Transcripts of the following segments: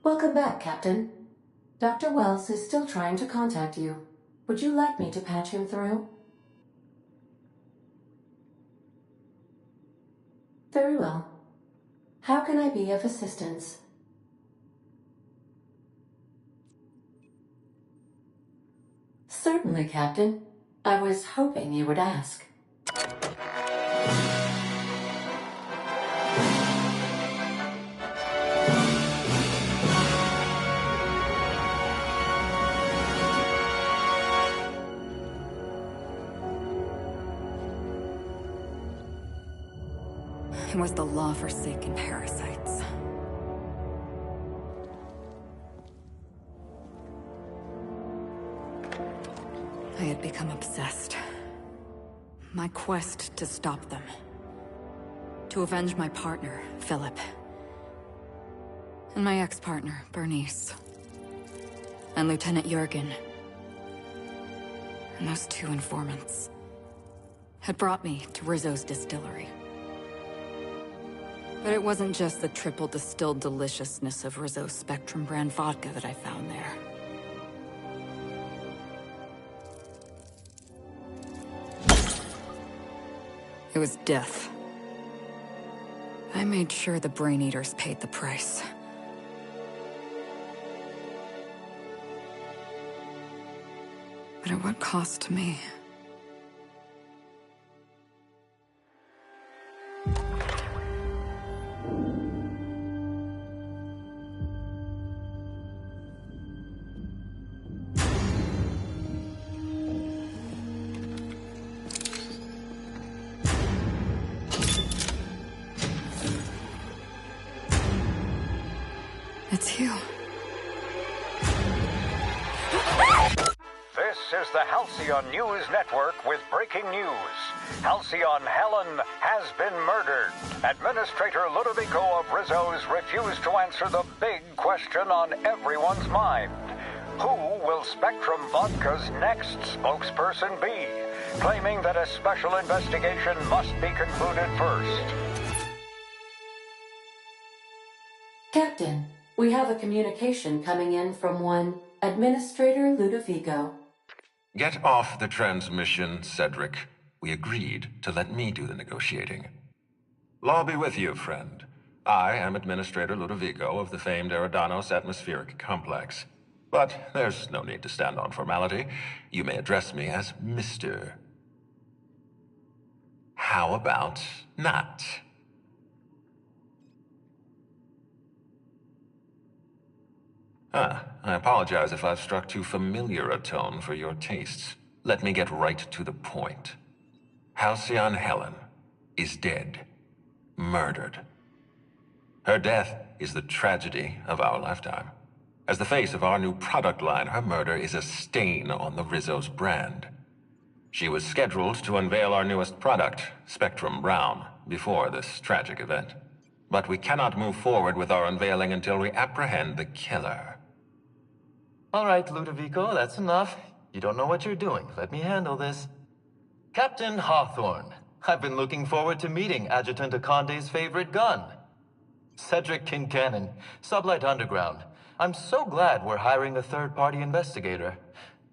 Welcome back, Captain. Dr. Wells is still trying to contact you. Would you like me to patch him through? Very well. How can I be of assistance? Certainly, Captain. I was hoping you would ask. It was the law-forsaken parasites. I had become obsessed. My quest to stop them. To avenge my partner, Philip. And my ex-partner, Bernice. And Lieutenant Jurgen. And those two informants had brought me to Rizzo's distillery. But it wasn't just the triple distilled deliciousness of Rizzo's Spectrum brand vodka that I found there. It was death. I made sure the Brain Eaters paid the price. But at what cost to me? It's you. This is the Halcyon News Network with breaking news. Halcyon Helen has been murdered. Administrator Ludovico of Rizzo's refused to answer the big question on everyone's mind. Who will Spectrum Vodka's next spokesperson be? Claiming that a special investigation must be concluded first. Captain, we have a communication coming in from one Administrator Ludovico. Get off the transmission, Cedric. We agreed to let me do the negotiating. Law be with you, friend. I am Administrator Ludovico of the famed Eridanos Atmospheric Complex. But there's no need to stand on formality. You may address me as Mr. How about not? I apologize if I've struck too familiar a tone for your tastes. Let me get right to the point. Halcyon Helen is dead. Murdered. Her death is the tragedy of our lifetime. As the face of our new product line, her murder is a stain on the Rizzo's brand. She was scheduled to unveil our newest product, Spectrum Brown, before this tragic event. But we cannot move forward with our unveiling until we apprehend the killer. All right, Ludovico, that's enough. You don't know what you're doing. Let me handle this. Captain Hawthorne, I've been looking forward to meeting Adjutant Akonde's favorite gun. Cedric Kincannon, Sublight Underground. I'm so glad we're hiring a third-party investigator.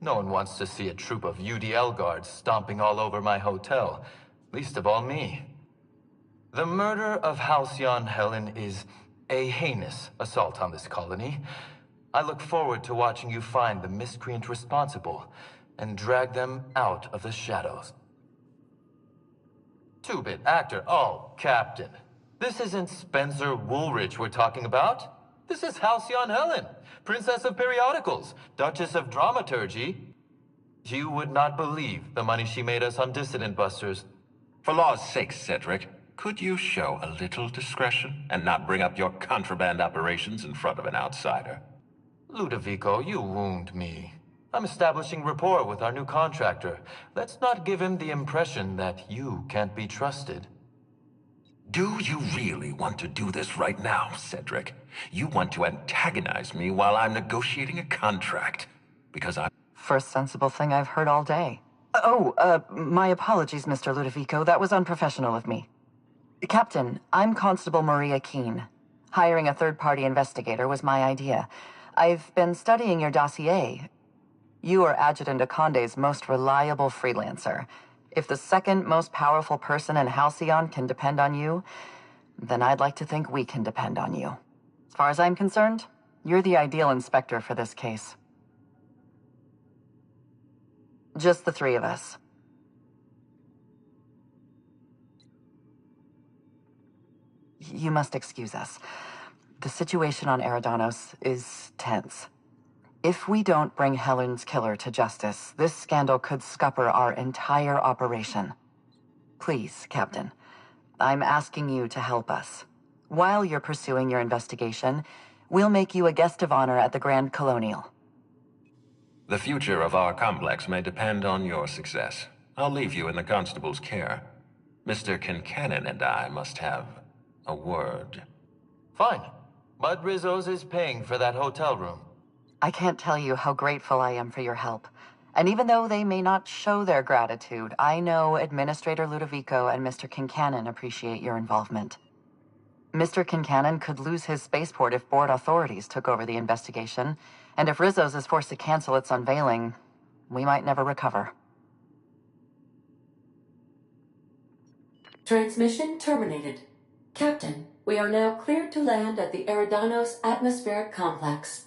No one wants to see a troop of UDL guards stomping all over my hotel, least of all me. The murder of Halcyon Helen is a heinous assault on this colony. I look forward to watching you find the miscreant responsible and drag them out of the shadows. Two-bit actor. Oh, Captain. This isn't Spencer Woolrich we're talking about. This is Halcyon Helen, Princess of Periodicals, Duchess of Dramaturgy. You would not believe the money she made us on Dissident Busters. For law's sake, Cedric, could you show a little discretion and not bring up your contraband operations in front of an outsider? Ludovico, you wound me. I'm establishing rapport with our new contractor. Let's not give him the impression that you can't be trusted. Do you really want to do this right now, Cedric? You want to antagonize me while I'm negotiating a contract? Because I'm... First sensible thing I've heard all day. My apologies, Mr. Ludovico. That was unprofessional of me. Captain, I'm Constable Maria Keene. Hiring a third-party investigator was my idea. I've been studying your dossier. You are Adjutant Akonde's most reliable freelancer. If the second most powerful person in Halcyon can depend on you, then I'd like to think we can depend on you. As far as I'm concerned, you're the ideal inspector for this case. Just the three of us. You must excuse us. The situation on Eridanos is tense. If we don't bring Helen's killer to justice, this scandal could scupper our entire operation. Please, Captain, I'm asking you to help us. While you're pursuing your investigation, we'll make you a guest of honor at the Grand Colonial. The future of our complex may depend on your success. I'll leave you in the constable's care. Mr. Kincannon and I must have a word. Fine. But Rizzo's is paying for that hotel room. I can't tell you how grateful I am for your help. And even though they may not show their gratitude, I know Administrator Ludovico and Mr. Kincannon appreciate your involvement. Mr. Kincannon could lose his spaceport if board authorities took over the investigation, and if Rizzo's is forced to cancel its unveiling, we might never recover. Transmission terminated. Captain, we are now cleared to land at the Eridanos Atmospheric Complex.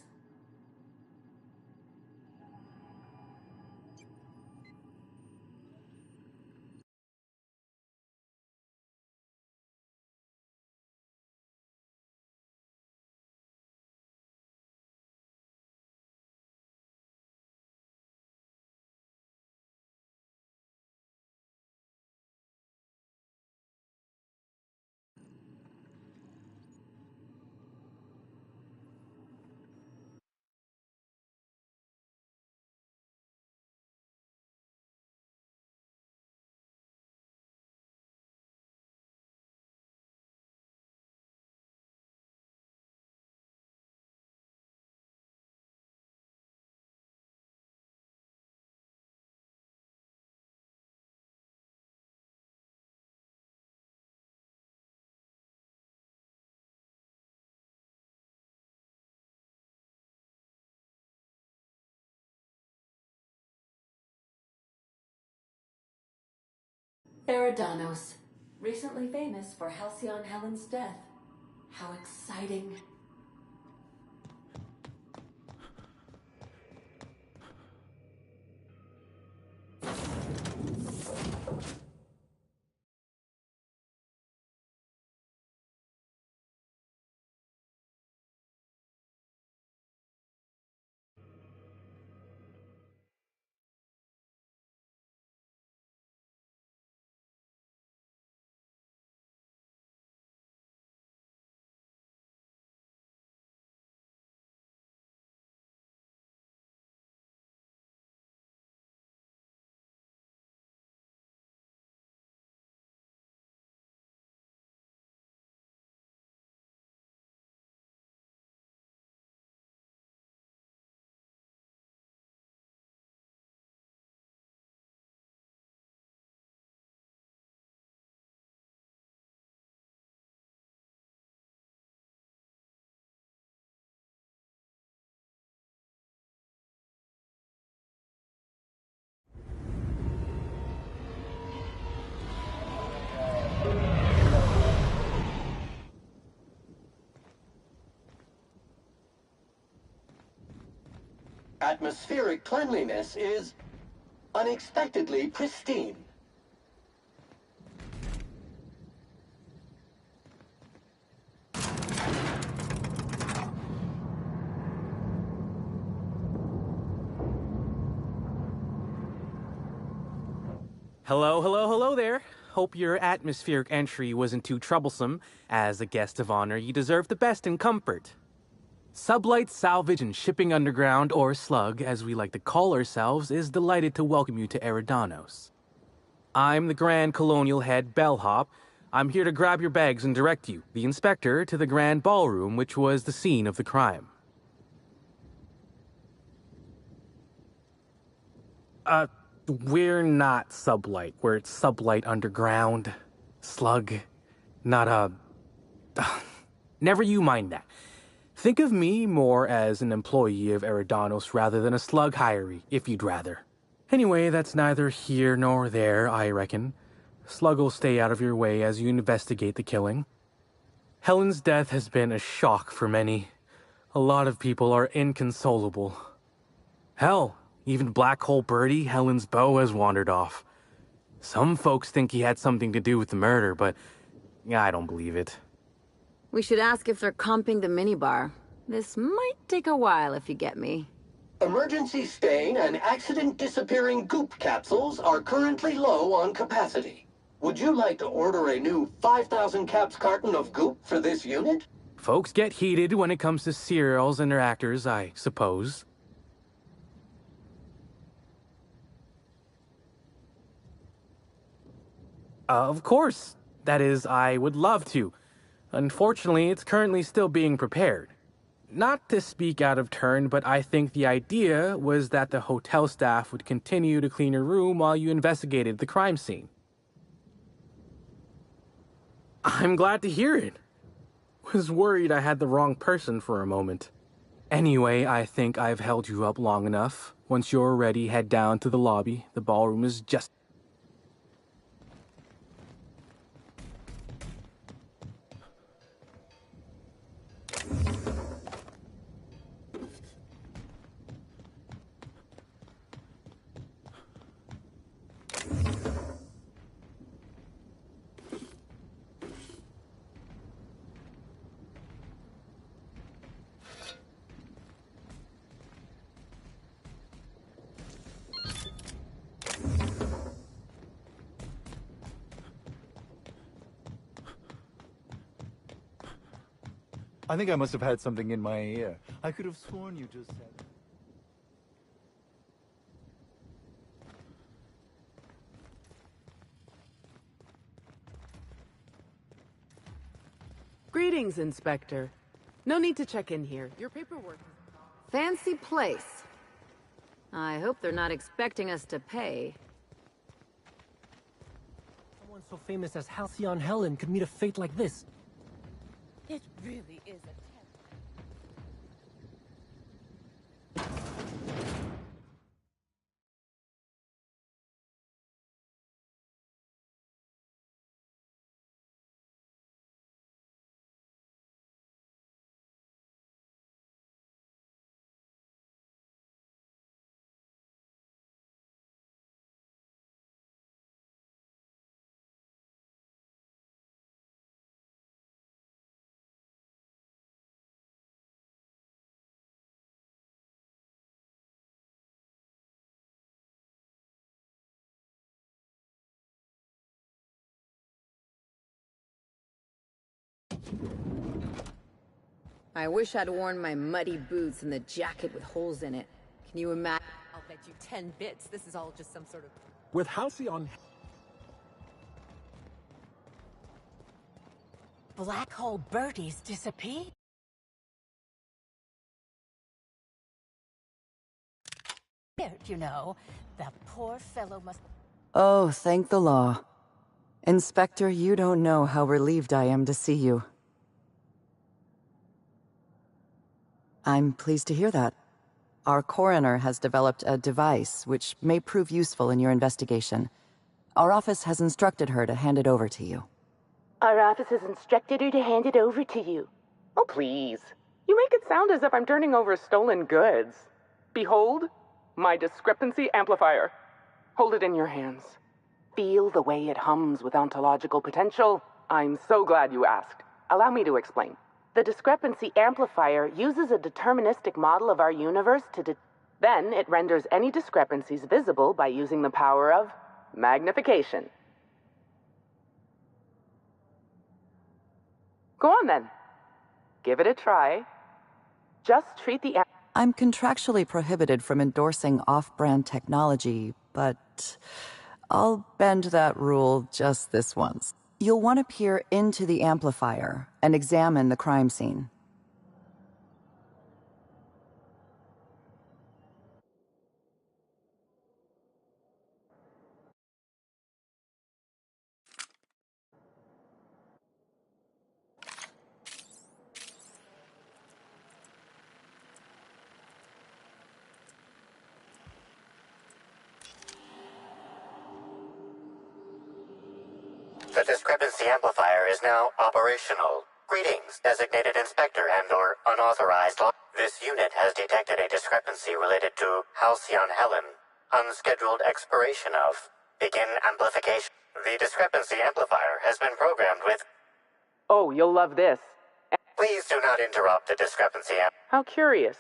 Eridanos, recently famous for Halcyon Helen's death. How exciting. Atmospheric cleanliness is unexpectedly pristine. Hello, hello, hello there. Hope your atmospheric entry wasn't too troublesome. As a guest of honor, you deserve the best in comfort. Sublight Salvage and Shipping Underground, or Slug, as we like to call ourselves, is delighted to welcome you to Eridanos. I'm the Grand Colonial Head, Bellhop. I'm here to grab your bags and direct you, the Inspector, to the Grand Ballroom, which was the scene of the crime. We're not Sublight. We're Sublight Underground. Slug. Not a... Never you mind that. Think of me more as an employee of Eridanos rather than a slug hiree, if you'd rather. Anyway, that's neither here nor there, I reckon. Slug'll stay out of your way as you investigate the killing. Helen's death has been a shock for many. A lot of people are inconsolable. Hell, even Black Hole Birdie, Helen's beau, has wandered off. Some folks think he had something to do with the murder, but I don't believe it. We should ask if they're comping the minibar. This might take a while, if you get me. Emergency stain and accident disappearing goop capsules are currently low on capacity. Would you like to order a new 5,000 caps carton of goop for this unit? Folks get heated when it comes to serials and their actors, I suppose. Of course. That is, I would love to. Unfortunately, it's currently still being prepared. Not to speak out of turn, but I think the idea was that the hotel staff would continue to clean your room while you investigated the crime scene. I'm glad to hear it. Was worried I had the wrong person for a moment. Anyway, I think I've held you up long enough. Once you're ready, head down to the lobby. The ballroom is just... I think I must have had something in my ear. I could have sworn you just said... Greetings, Inspector. No need to check in here. Your paperwork... Fancy place. I hope they're not expecting us to pay. Someone so famous as Halcyon Helen could meet a fate like this. It really is a I wish I'd worn my muddy boots and the jacket with holes in it. Can you imagine? I'll bet you 10 bits this is all just some sort of... With Halcyon... Black hole birdies disappeared? You know, that poor fellow must... Oh, thank the law. Inspector, you don't know how relieved I am to see you. I'm pleased to hear that. Our coroner has developed a device which may prove useful in your investigation. Our office has instructed her to hand it over to you. Our office has instructed her to hand it over to you. Oh, please. You make it sound as if I'm turning over stolen goods. Behold, my discrepancy amplifier. Hold it in your hands. Feel the way it hums with ontological potential. I'm so glad you asked. Allow me to explain. The discrepancy amplifier uses a deterministic model of our universe to then it renders any discrepancies visible by using the power of magnification. Go on then. Give it a try. Just treat the... I'm contractually prohibited from endorsing off-brand technology, but I'll bend that rule just this once. You'll want to peer into the amplifier and examine the crime scene. The discrepancy amplifier is now operational. Greetings, designated inspector and/or unauthorized law. This unit has detected a discrepancy related to Halcyon Helen. Unscheduled expiration of. Begin amplification. The discrepancy amplifier has been programmed with. Oh, you'll love this. Please do not interrupt the discrepancy amp. How curious.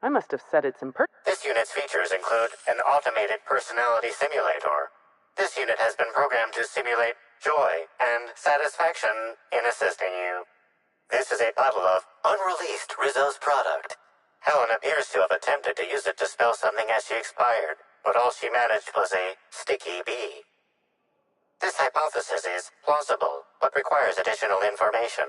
I must have said it's impertinent. This unit's features include an automated personality simulator. This unit has been programmed to simulate joy and satisfaction in assisting you. This is a bottle of unreleased Rizzo's product. Helen appears to have attempted to use it to spell something as she expired, but all she managed was a sticky bee. This hypothesis is plausible, but requires additional information.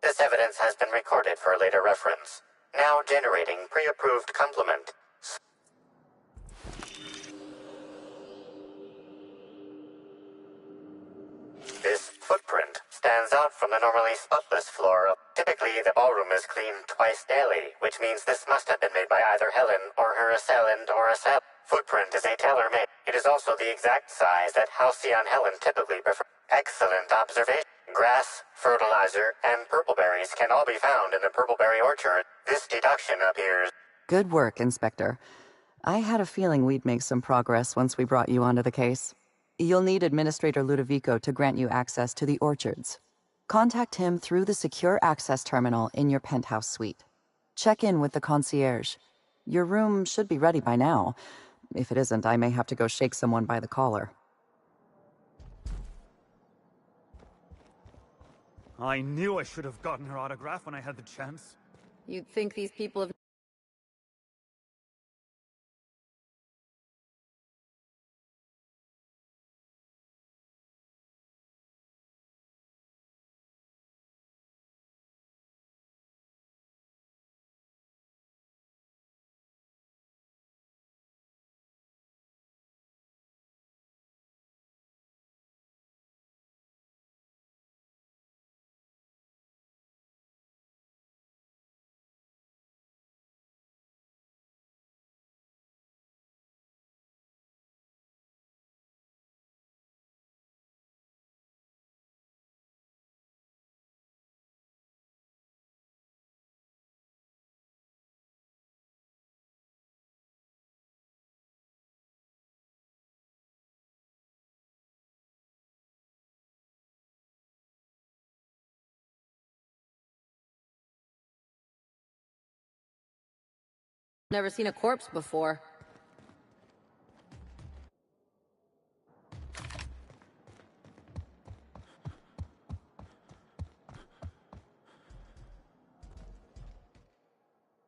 This evidence has been recorded for later reference. Now generating pre-approved complement. This footprint stands out from the normally spotless floor. Typically, the ballroom is cleaned twice daily, which means this must have been made by either Helen or her assailant or assailant. Footprint is a tailor-made. It is also the exact size that Halcyon Helen typically prefers. Excellent observation. Grass, fertilizer, and purpleberries can all be found in the purpleberry orchard. This deduction appears. Good work, Inspector. I had a feeling we'd make some progress once we brought you onto the case. You'll need Administrator Ludovico to grant you access to the orchards. Contact him through the secure access terminal in your penthouse suite. Check in with the concierge. Your room should be ready by now. If it isn't, I may have to go shake someone by the collar. I knew I should have gotten her autograph when I had the chance. You'd think these people have... Never seen a corpse before.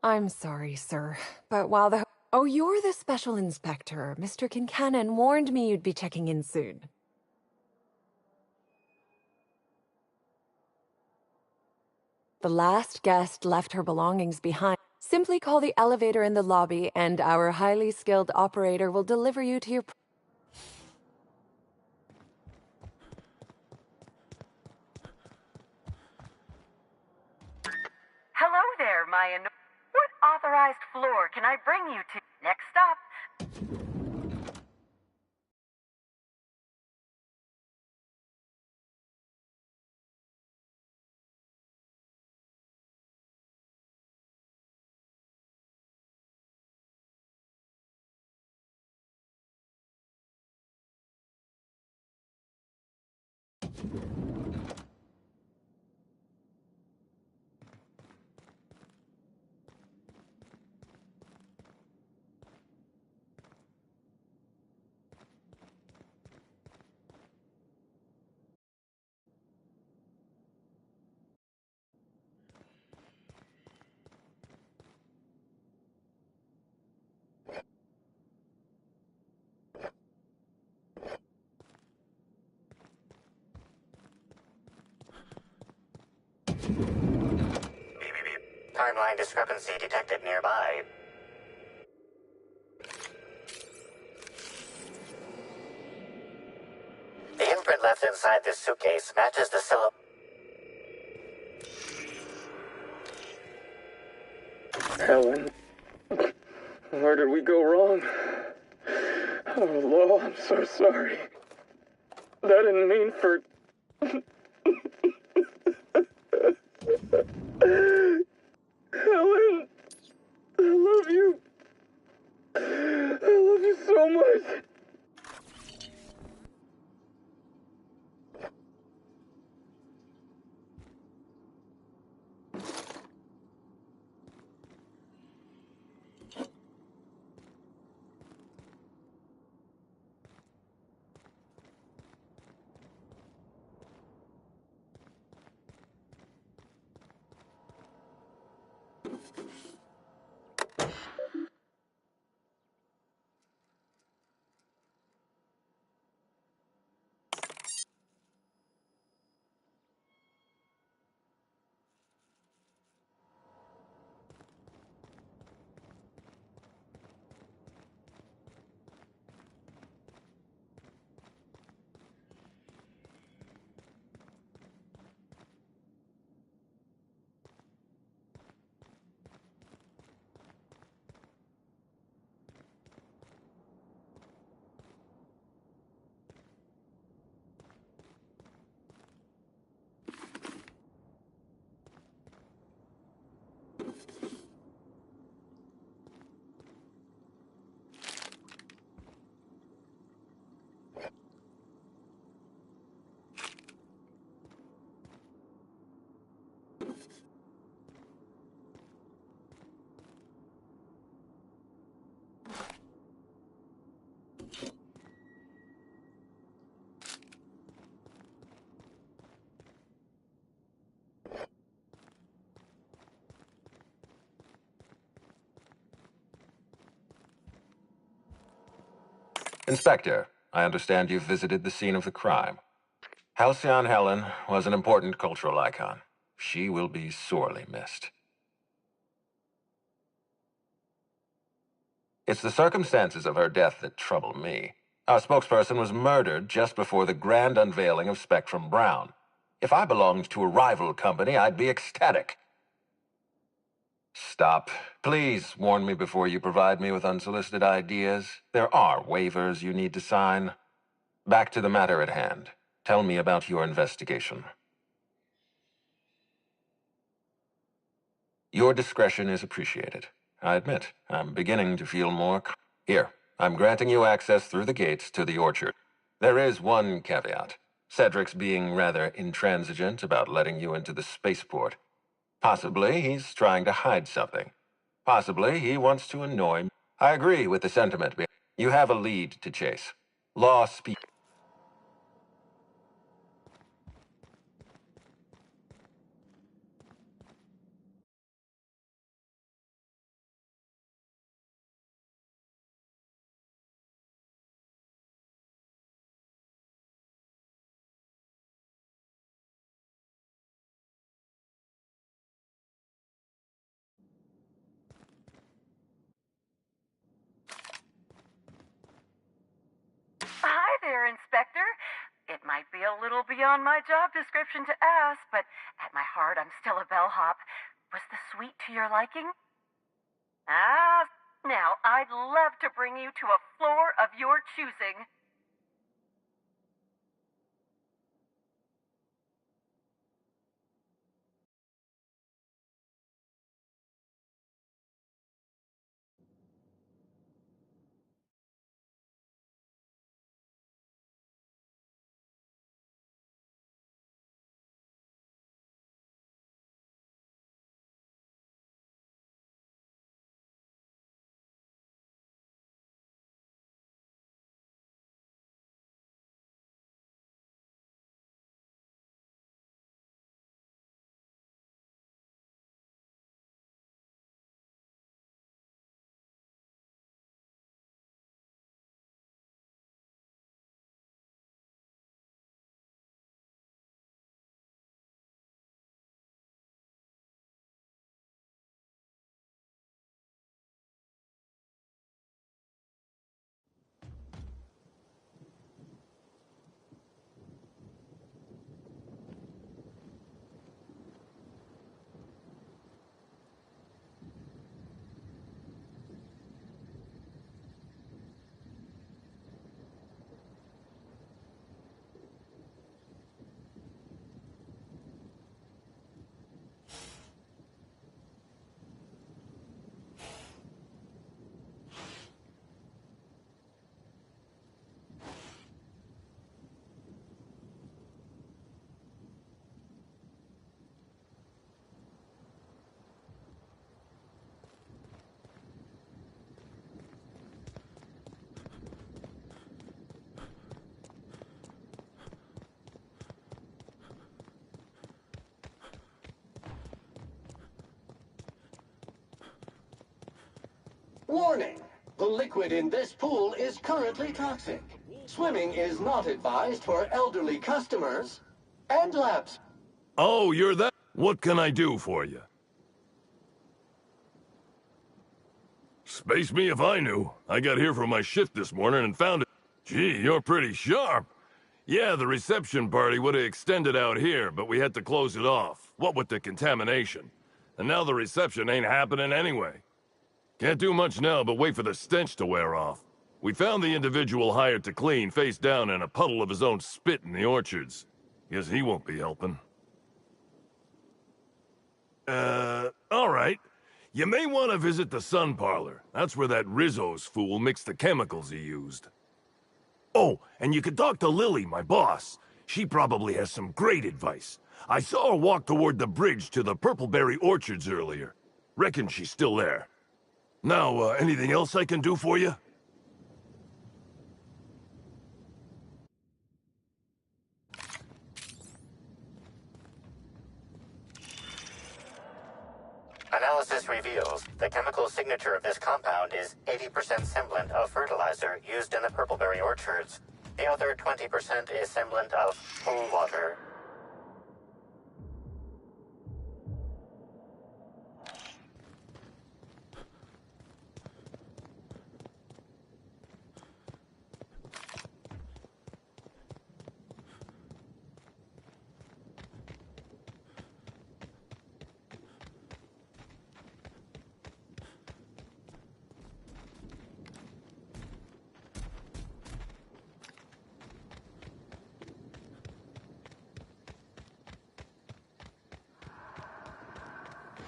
I'm sorry, sir, but while the... Oh, you're the special inspector. Mr. Kincannon warned me you'd be checking in soon. The last guest left her belongings behind. Simply call the elevator in the lobby, and our highly skilled operator will deliver you to your... Hello there, Maya. What authorized floor can I bring you to? Next stop. Timeline discrepancy detected nearby. The imprint left inside this suitcase matches the syllable. Helen, where did we go wrong? Oh, Lo, I'm so sorry. That didn't mean for... Helen, I love you. I love you so much. Inspector, I understand you've visited the scene of the crime. Halcyon Helen was an important cultural icon. She will be sorely missed. It's the circumstances of her death that trouble me. Our spokesperson was murdered just before the grand unveiling of Spectrum Brown. If I belonged to a rival company, I'd be ecstatic. Stop. Please warn me before you provide me with unsolicited ideas. There are waivers you need to sign. Back to the matter at hand. Tell me about your investigation. Your discretion is appreciated. I admit, I'm beginning to feel more... Here, I'm granting you access through the gates to the orchard. There is one caveat. Cedric's being rather intransigent about letting you into the spaceport. Possibly he's trying to hide something. Possibly he wants to annoy me. I agree with the sentiment. You have a lead to chase. Law speaks. Hi there, Inspector. It might be a little beyond my job description to ask, but at my heart, I'm still a bellhop. Was the suite to your liking? Now, I'd love to bring you to a floor of your choosing. Warning! The liquid in this pool is currently toxic. Swimming is not advised for elderly customers and labs. Oh, you're that? What can I do for you? Space me if I knew. I got here for my shift this morning and found it. Gee, you're pretty sharp. Yeah, the reception party would have extended out here, but we had to close it off. What with the contamination. And now the reception ain't happening anyway. Can't do much now but wait for the stench to wear off. We found the individual hired to clean face down in a puddle of his own spit in the orchards. Guess he won't be helping. Alright. You may want to visit the sun parlor. That's where that Rizzo's fool mixed the chemicals he used. Oh, and you could talk to Lily, my boss. She probably has some great advice. I saw her walk toward the bridge to the Purpleberry Orchards earlier. Reckon she's still there. Now, anything else I can do for you? Analysis reveals the chemical signature of this compound is 80% semblant of fertilizer used in the Purpleberry Orchards. The other 20% is semblant of pool water.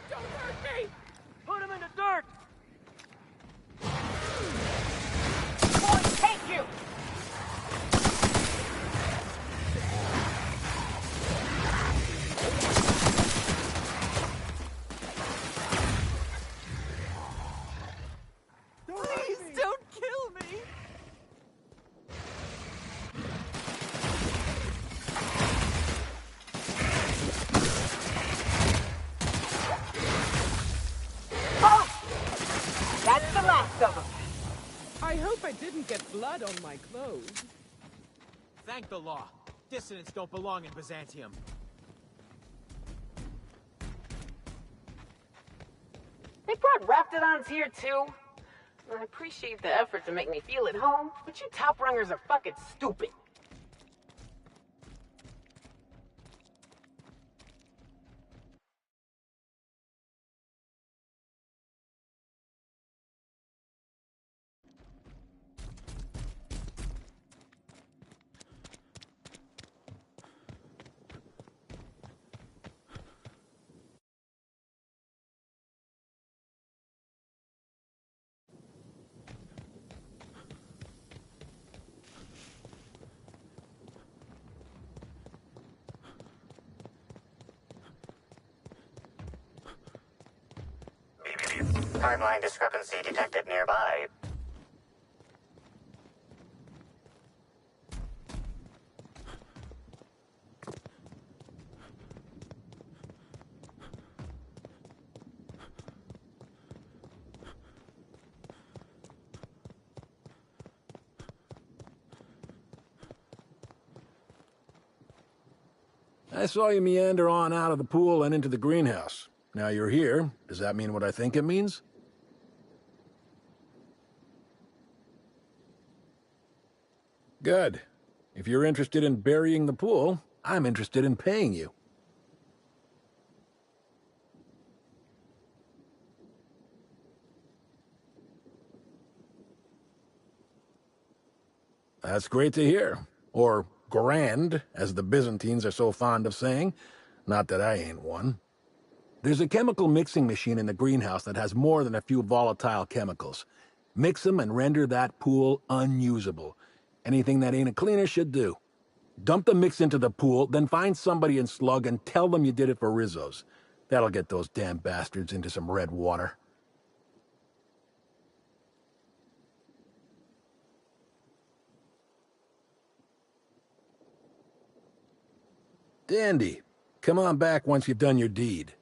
Don't hurt me! Put him in the dirt! Boy, take you! Please don't kill me! That's the last of them. I hope I didn't get blood on my clothes. Thank the law. Dissidents don't belong in Byzantium. They brought Raptidons here too. I appreciate the effort to make me feel at home, but you top rungers are fucking stupid. Timeline discrepancy detected nearby. I saw you meander on out of the pool and into the greenhouse. Now you're here. Does that mean what I think it means? Good. If you're interested in burying the pool, I'm interested in paying you. That's great to hear. Or grand, as the Byzantines are so fond of saying. Not that I ain't one. There's a chemical mixing machine in the greenhouse that has more than a few volatile chemicals. Mix them and render that pool unusable. Anything that ain't a cleaner should do. Dump the mix into the pool, then find somebody in Slug and tell them you did it for Rizzo's. That'll get those damn bastards into some red water. Dandy. Come on back once you've done your deed.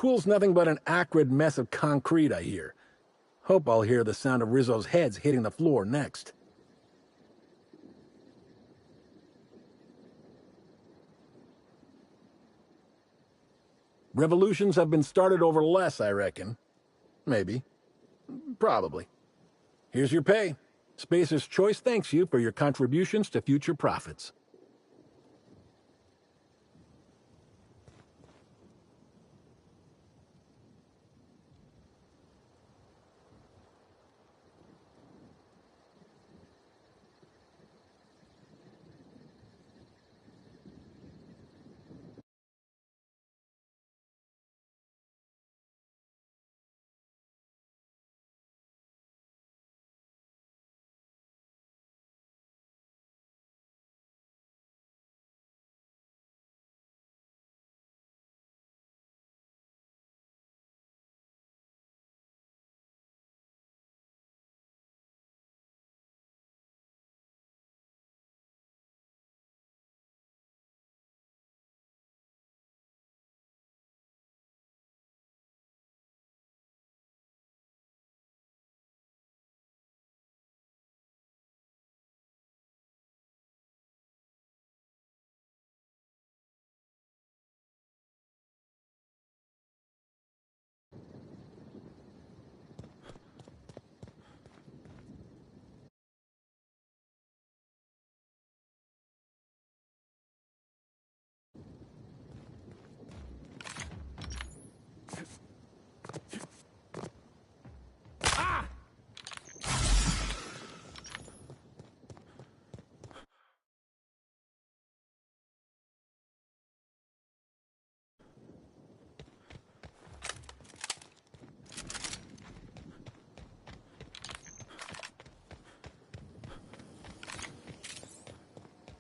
pool's nothing but an acrid mess of concrete, I hear. Hope I'll hear the sound of Rizzo's heads hitting the floor next. Revolutions have been started over less, I reckon. Maybe. Probably. Here's your pay. Spacer's Choice thanks you for your contributions to future profits.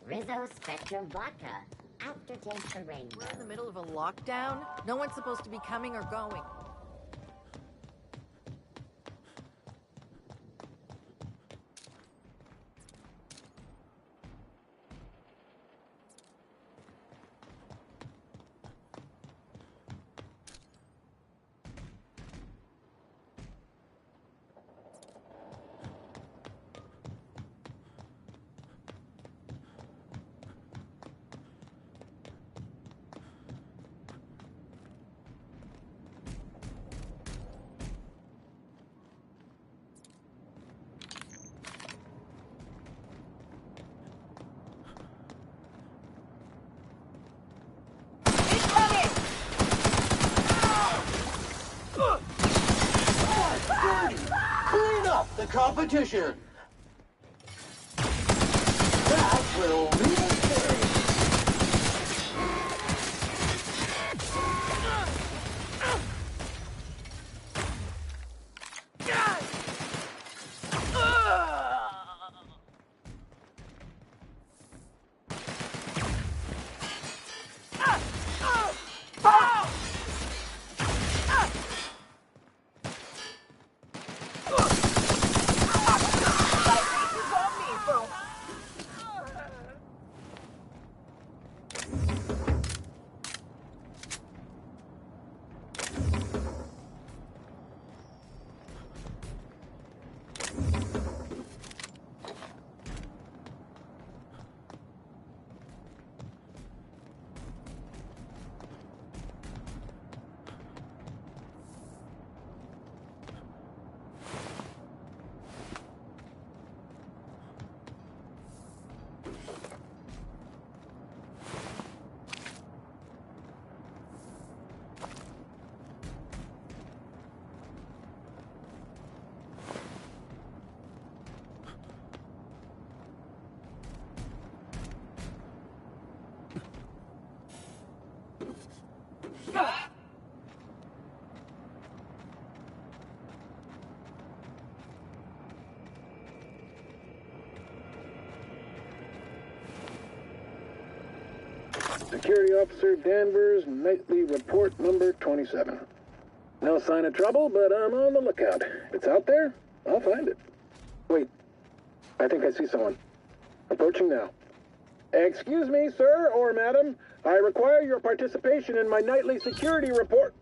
Rizzo Spectrum Vodka. Aftertaste for rainbow. We're in the middle of a lockdown. No one's supposed to be coming or going. Clean up the competition! That will really pay. Security Officer Danvers, nightly report number 27. No sign of trouble, but I'm on the lookout. If it's out there, I'll find it. Wait, I think I see someone. Approaching now. Excuse me, sir or madam. I require your participation in my nightly security report.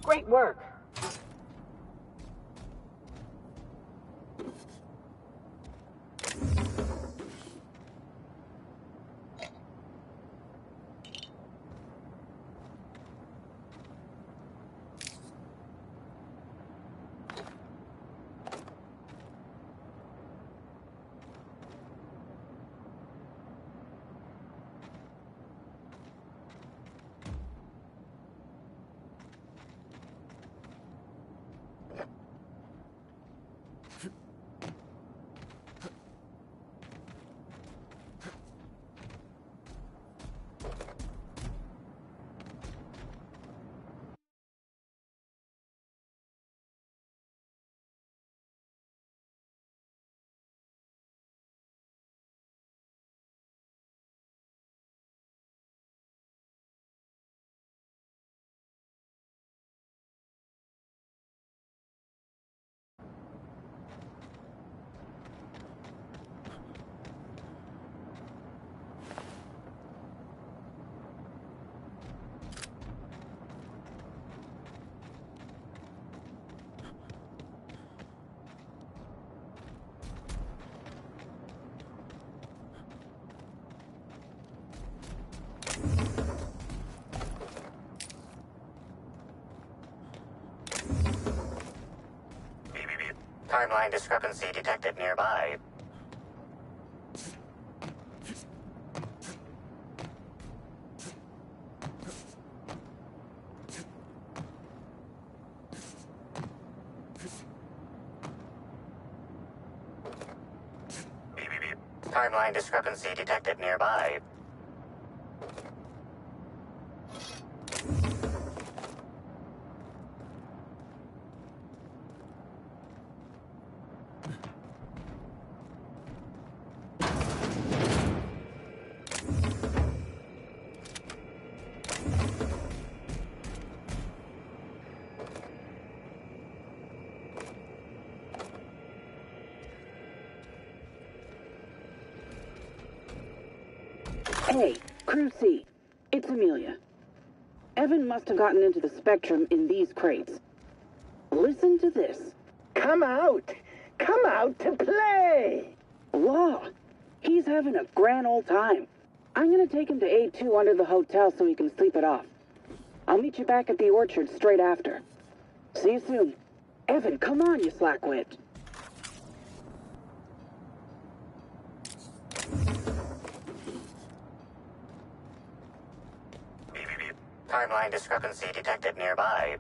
Great work. Timeline discrepancy detected nearby. Timeline discrepancy detected nearby. Hey, Crew C. It's Amelia. Evan must have gotten into the Spectrum in these crates. Listen to this. Come out! Come out to play! Law. He's having a grand old time. I'm gonna take him to A2 under the hotel so he can sleep it off. I'll meet you back at the orchard straight after. See you soon. Evan, come on, you slackwit. Timeline discrepancy detected nearby.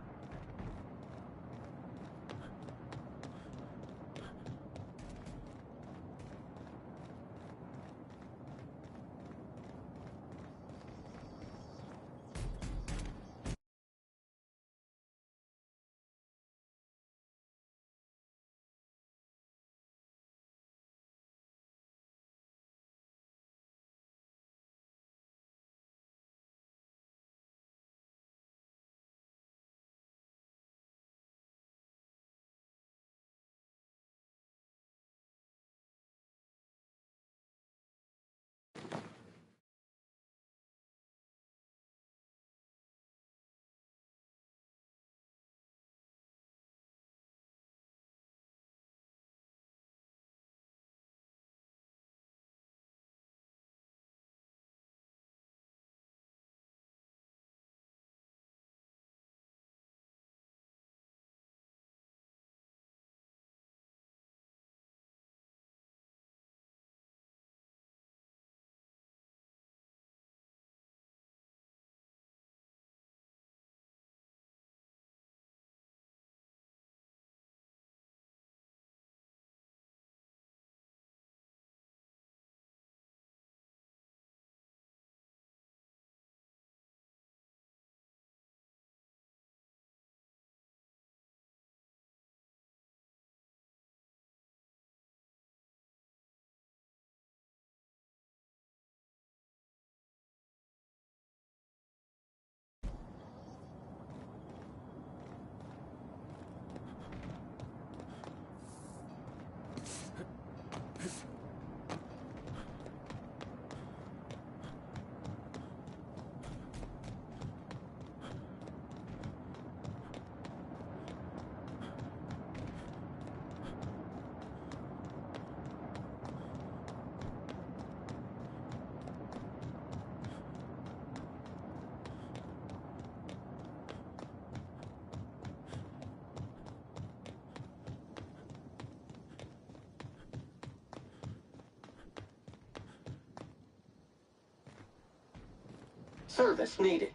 Service needed.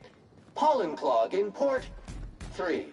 Pollen clog in port 3.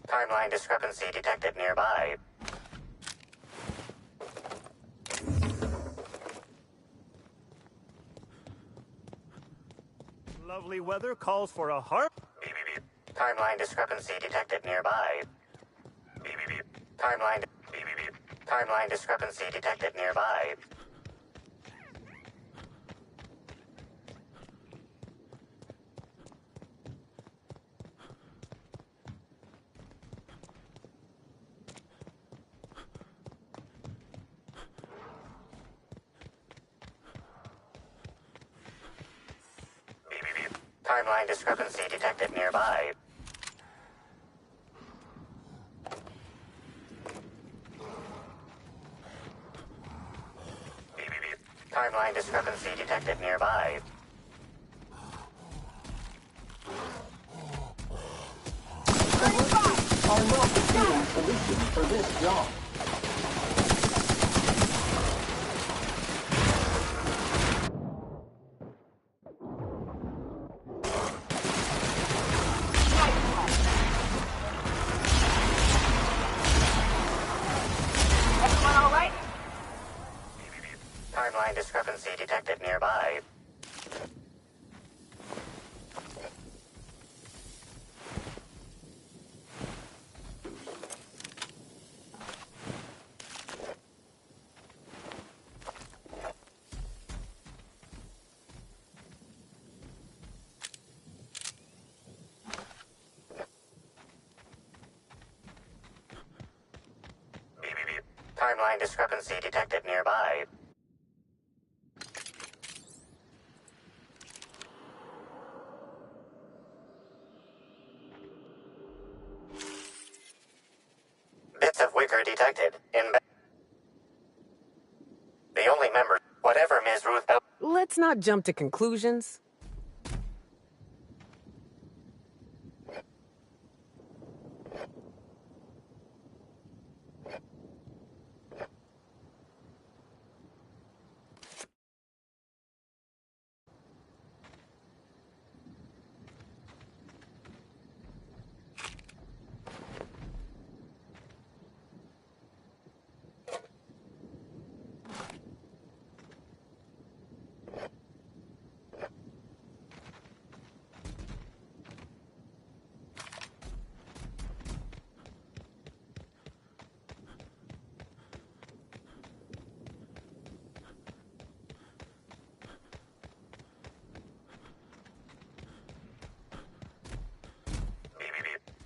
Timeline discrepancy detected nearby. Lovely weather calls for a harp. Timeline discrepancy detected nearby. Timeline discrepancy detected nearby. Timeline discrepancy detected nearby. Timeline discrepancy detected nearby. Are not the same solution for this job. Everyone all right? Timeline discrepancy detected nearby. Timeline discrepancy detected nearby. Bits of wicker detected. The only member, whatever Ms. Ruth... Let's not jump to conclusions.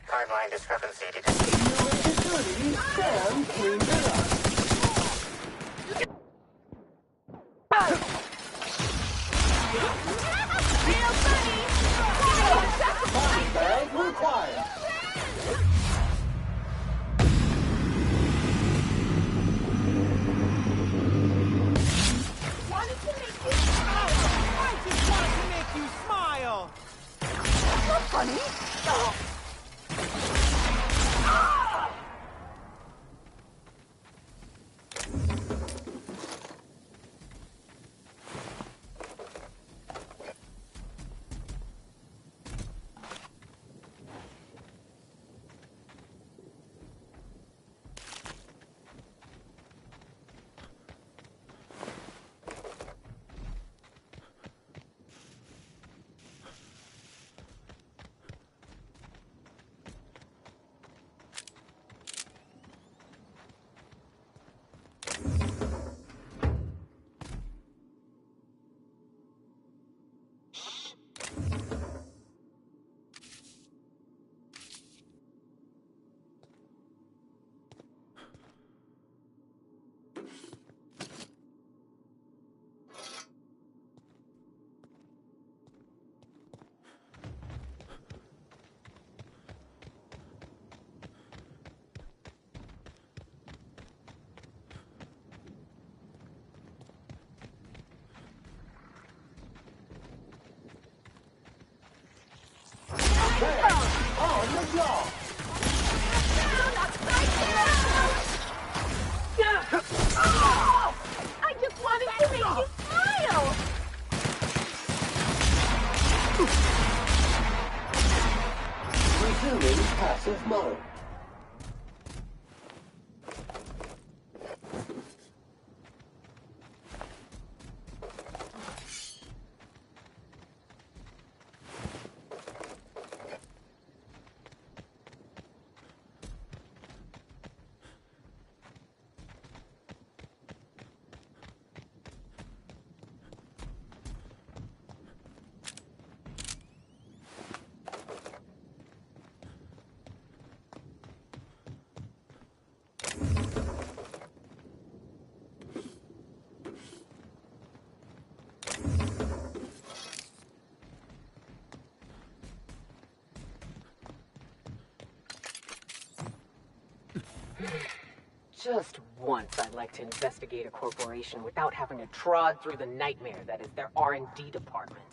Timeline discrepancy detected. Sam cleaned it up. Body bag required. I just wanted to make you smile. That's not funny. Y'all! I just wanted to make you smile! Resuming passive mode. Just once I'd like to investigate a corporation without having to trod through the nightmare that is their R&D department.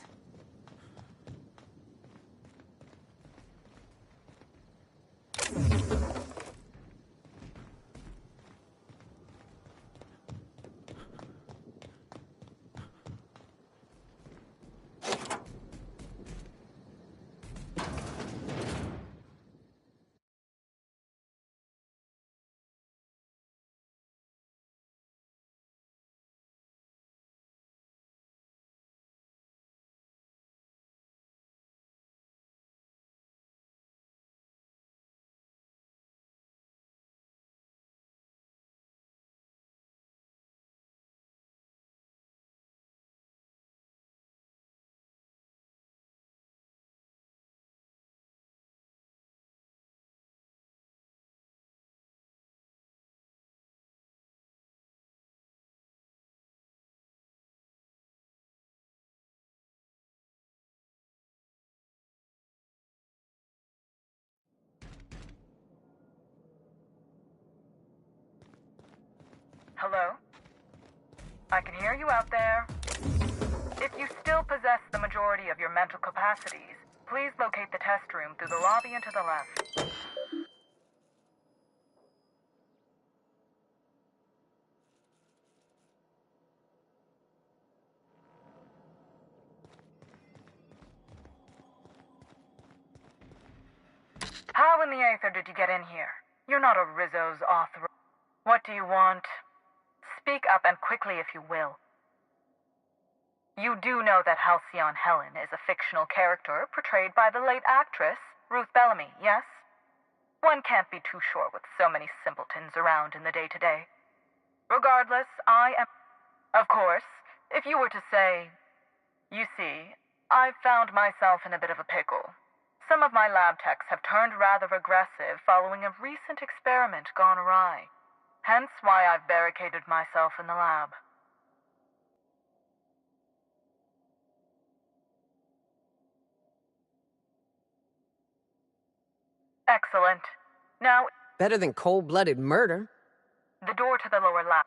Hello? I can hear you out there. If you still possess the majority of your mental capacities, please locate the test room through the lobby and to the left. How in the Aether did you get in here? You're not a Rizzo's author. What do you want? Speak up and quickly if you will. You do know that Halcyon Helen is a fictional character portrayed by the late actress, Ruth Bellamy, yes? One can't be too sure with so many simpletons around in the day-to-day. Regardless, I am... Of course, if you were to say... You see, I've found myself in a bit of a pickle. Some of my lab techs have turned rather aggressive following a recent experiment gone awry. Hence why I've barricaded myself in the lab. Excellent. Now... Better than cold-blooded murder. The door to the lower lab.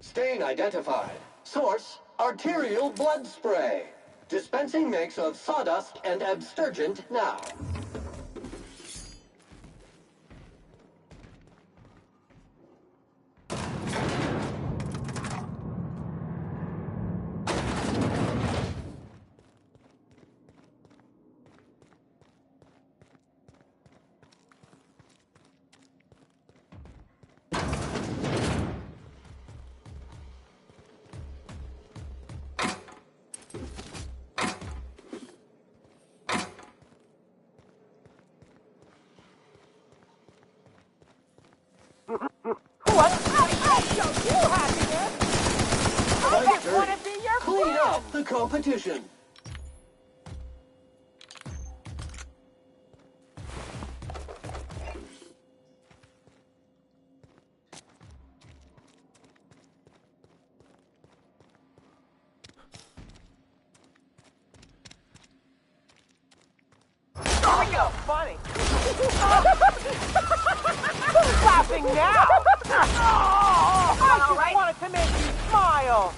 Stain identified. Source, arterial blood spray. Dispensing mix of sawdust and abstergent now. Clean up the competition. Oh, you're funny. Who's laughing now? I just wanted to make you smile.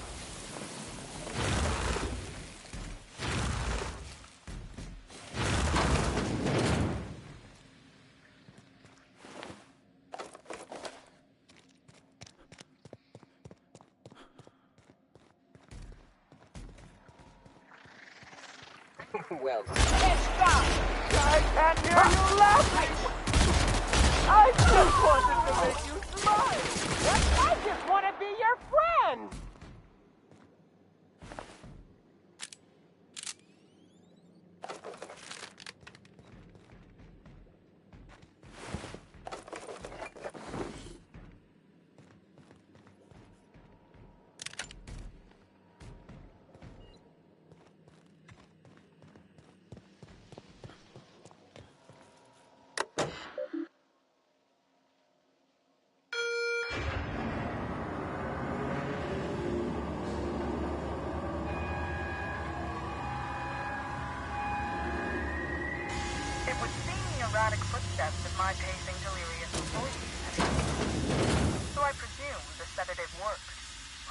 Well, Stop! I can't hear you laughing! I just wanted to make you smile! I just want to be your friend! It would seem the erratic footsteps of my pacing delirious employees. So I presume the sedative worked.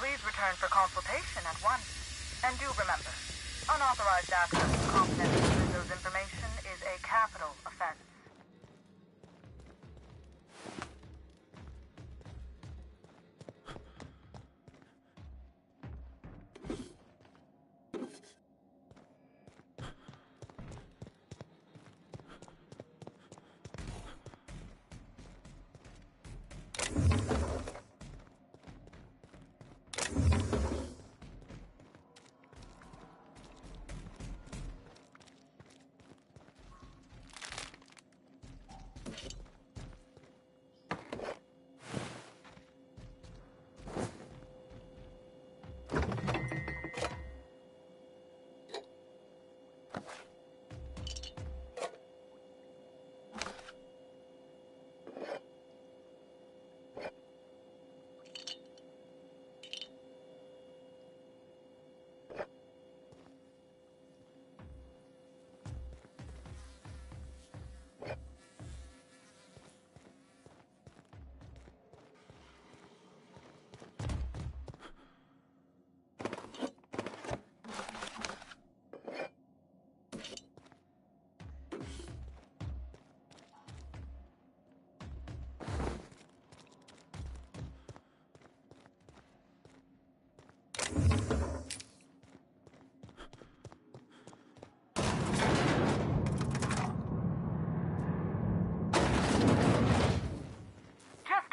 Please return for consultation at once. And do remember, unauthorized access to confidential Windows information is a capital offense.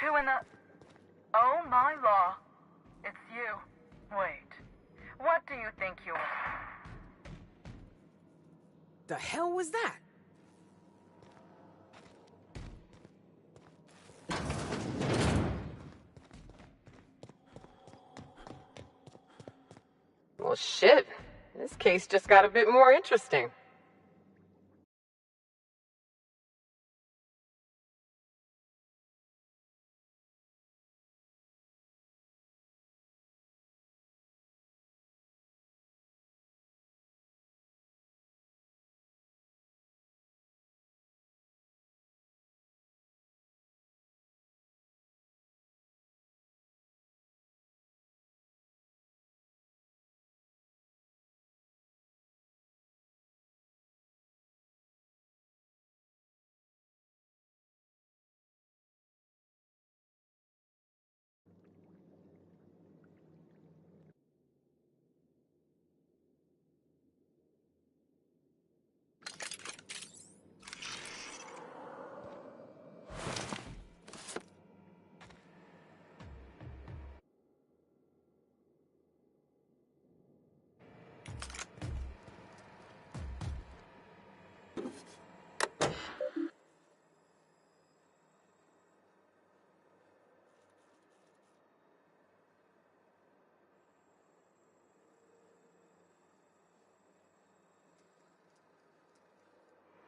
Who in the... Oh my law. It's you. Wait. What do you think you're... The hell was that? well, shit. This case just got a bit more interesting.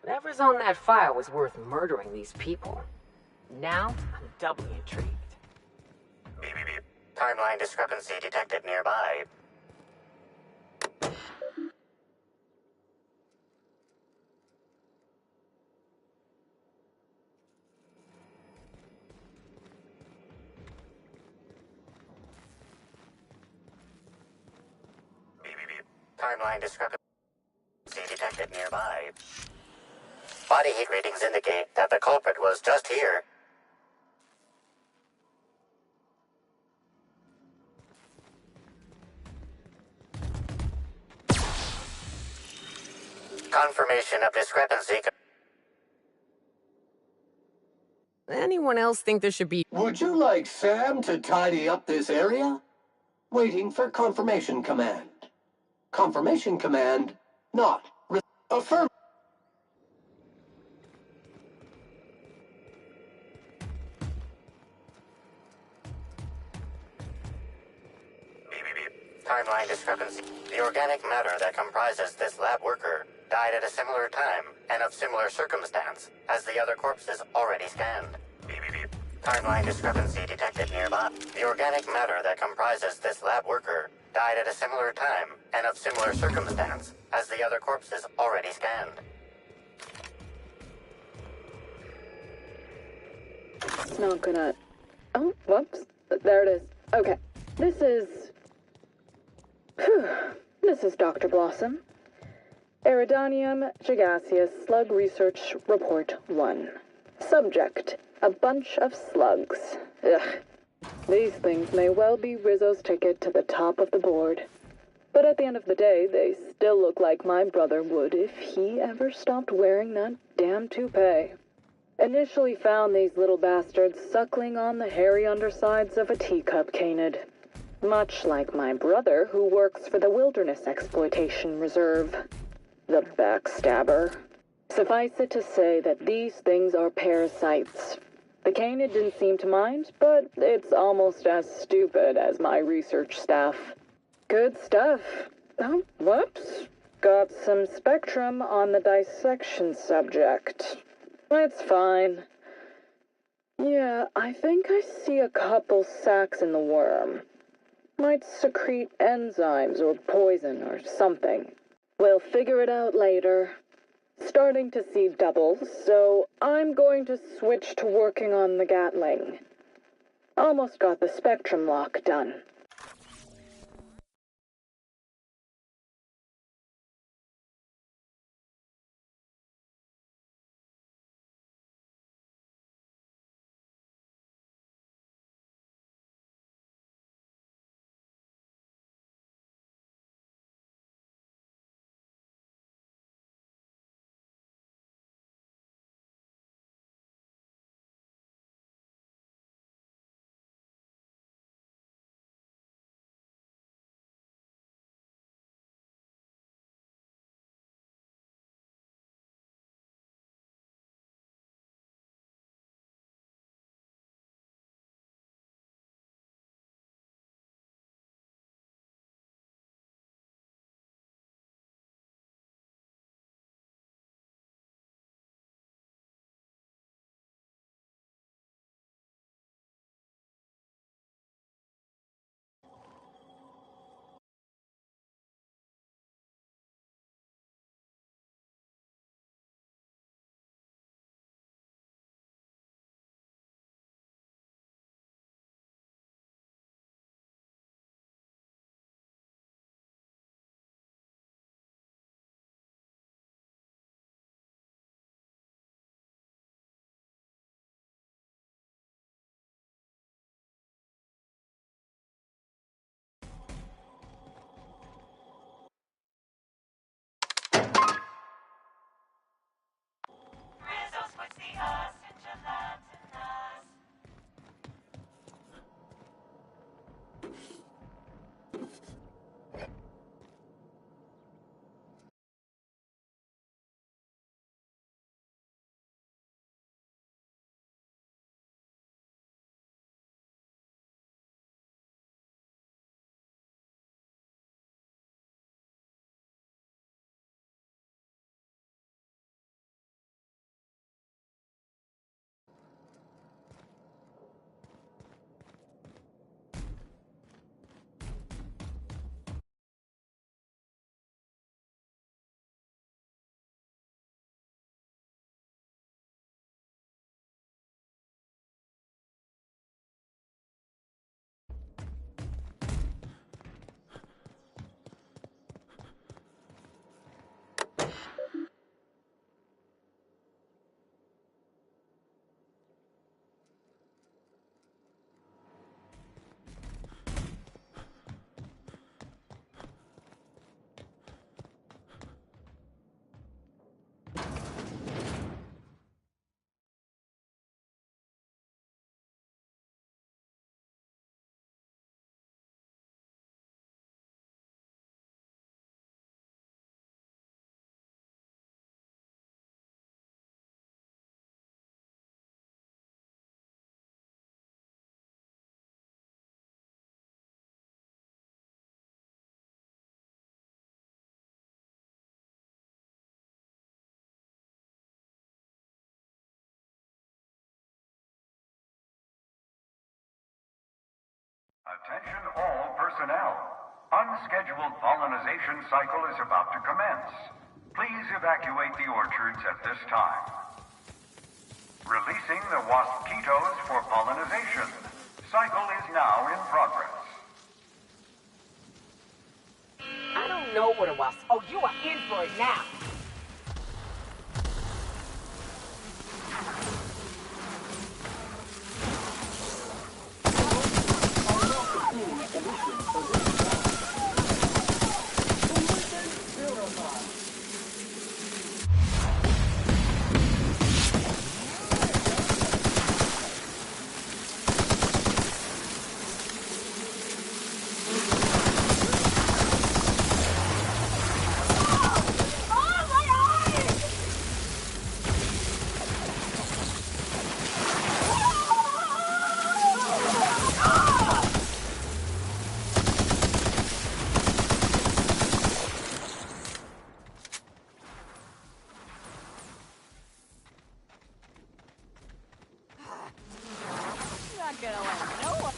Whatever's on that file was worth murdering these people. Now, I'm doubly intrigued. Beep, beep, beep. Timeline discrepancy detected nearby. Beep, beep, beep. Timeline discrepancy detected nearby. Body heat readings indicate that the culprit was just here. Confirmation of discrepancy. Anyone else think there should be... Would you like Sam to tidy up this area? Waiting for confirmation command. Confirmation command not affirm. Timeline discrepancy. The organic matter that comprises this lab worker died at a similar time and of similar circumstance as the other corpses already scanned. Timeline discrepancy detected nearby. The organic matter that comprises this lab worker died at a similar time and of similar circumstance as the other corpses already scanned. It's not gonna... Oh, whoops. There it is. Okay. This is Dr. Blossom. Iridanium Gigaseous Slug Research Report 1. Subject: a bunch of slugs. Ugh. These things may well be Rizzo's ticket to the top of the board. But at the end of the day, they still look like my brother would if he ever stopped wearing that damn toupee. Initially found these little bastards suckling on the hairy undersides of a teacup canid. Much like my brother, who works for the Wilderness Exploitation Reserve. The backstabber. Suffice it to say that these things are parasites. The canid didn't seem to mind, but it's almost as stupid as my research staff. Good stuff. Oh, whoops. Got some spectrum on the dissection subject. It's fine. Yeah, I think I see a couple sacs in the worm. Might secrete enzymes or poison or something. We'll figure it out later. Starting to see doubles, so I'm going to switch to working on the Gatling. Almost got the spectrum lock done. Attention all personnel. Unscheduled pollinization cycle is about to commence. Please evacuate the orchards at this time. Releasing the wasquitos for pollinization. Cycle is now in progress. I don't know what it was. Oh, you are in for it now.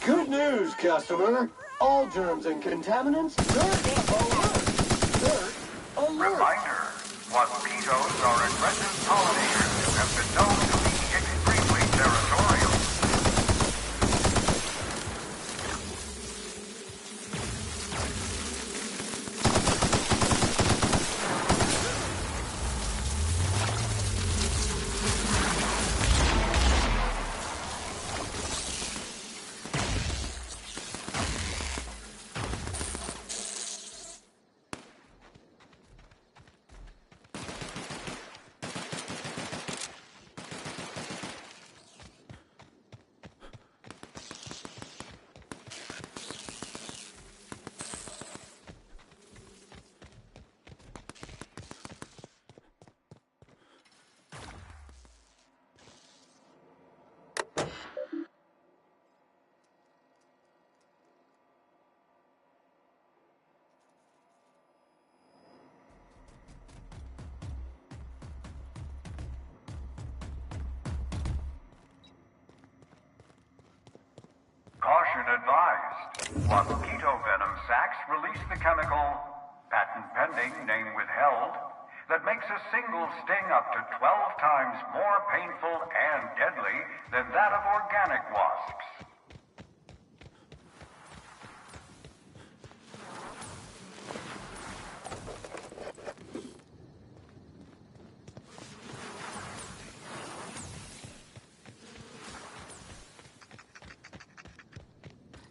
Good news, customer. All germs and contaminants, dirt alert! Dirt alert! Reminder, mosquitoes are aggressive pollinators who have been known to be extremely territorial. Caution advised. Mosquito venom sacs release the chemical, patent pending, name withheld, that makes a single sting up to 12 times more painful and deadly than that of organic wasps.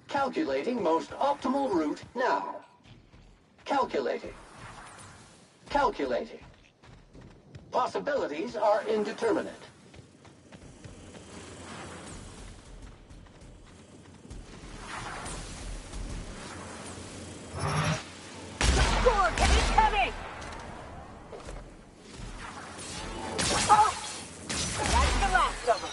Calculating most optimal route now. Calculating. Calculating. Possibilities are indeterminate. Score! He's coming! Oh! That's the last of them.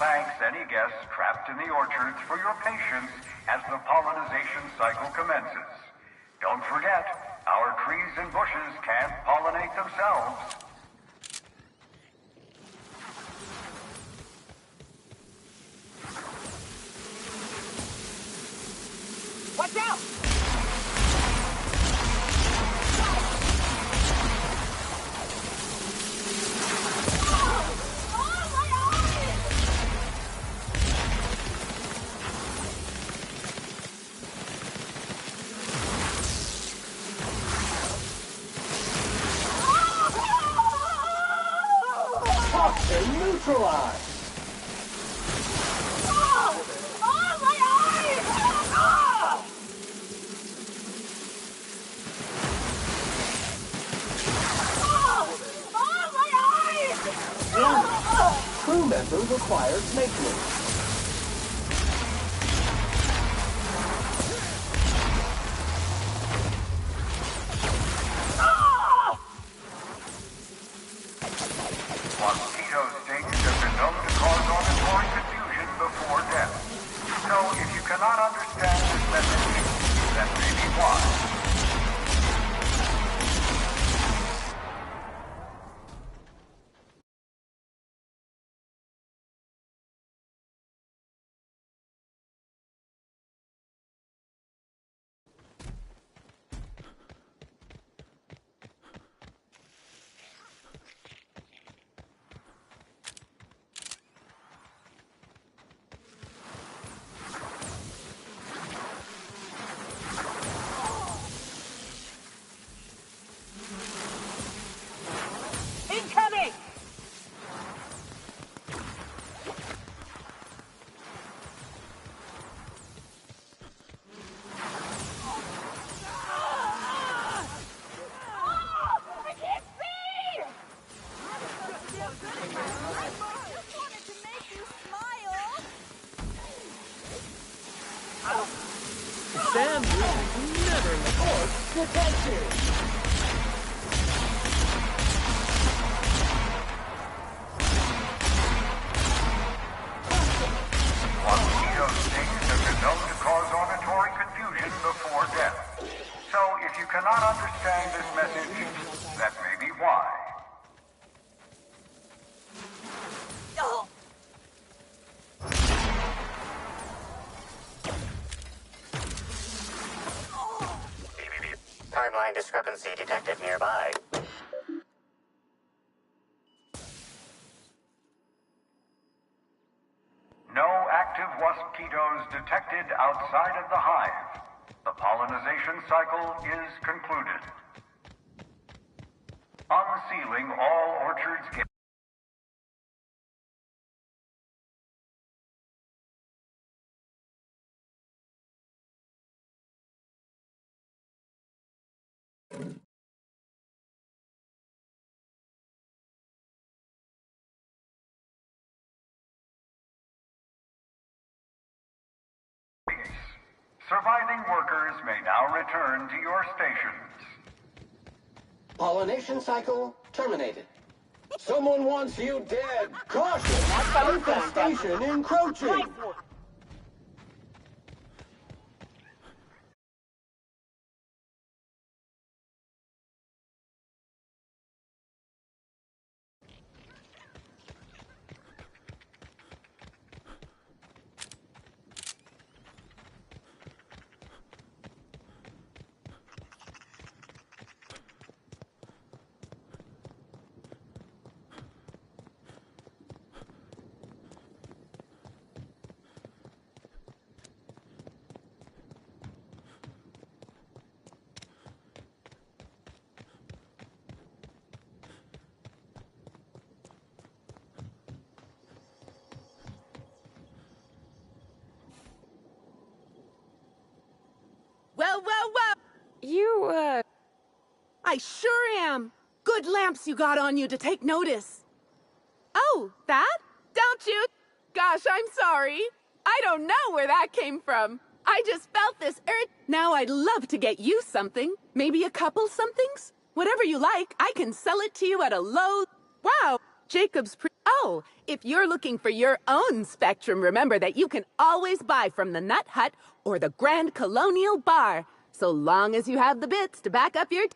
Thanks any guests trapped in the orchards for your patience as the pollinization cycle commences. Don't forget, our trees and bushes can't pollinate themselves. Watch out! Toxin neutralized! Crew member requires maintenance. Mosquito stings have been known to cause cannot understand this message, that may be why. Incoming! I can't see! Sam never force protection. Mosquito stings have been known to cause auditory confusion before death. So if you cannot understand this message, that may be why. Timeline discrepancy detected nearby. No active mosquitoes detected outside of the hive. The pollinization cycle is concluded. Unsealing all orchards gates. Surviving workers may now return to your stations. Pollination cycle terminated. Someone wants you dead. Caution! Infestation encroaching! Well. You, I sure am. Good lamps you got on you to take notice. Oh, that? Don't you? Gosh, I'm sorry. I don't know where that came from. I just felt this Now I'd love to get you something. Maybe a couple somethings? Whatever you like, I can sell it to you at a low... Wow, Jacob's Oh, if you're looking for your own Spectrum, remember that you can always buy from the Nut Hut or the Grand Colonial Bar, so long as you have the bits to back up your...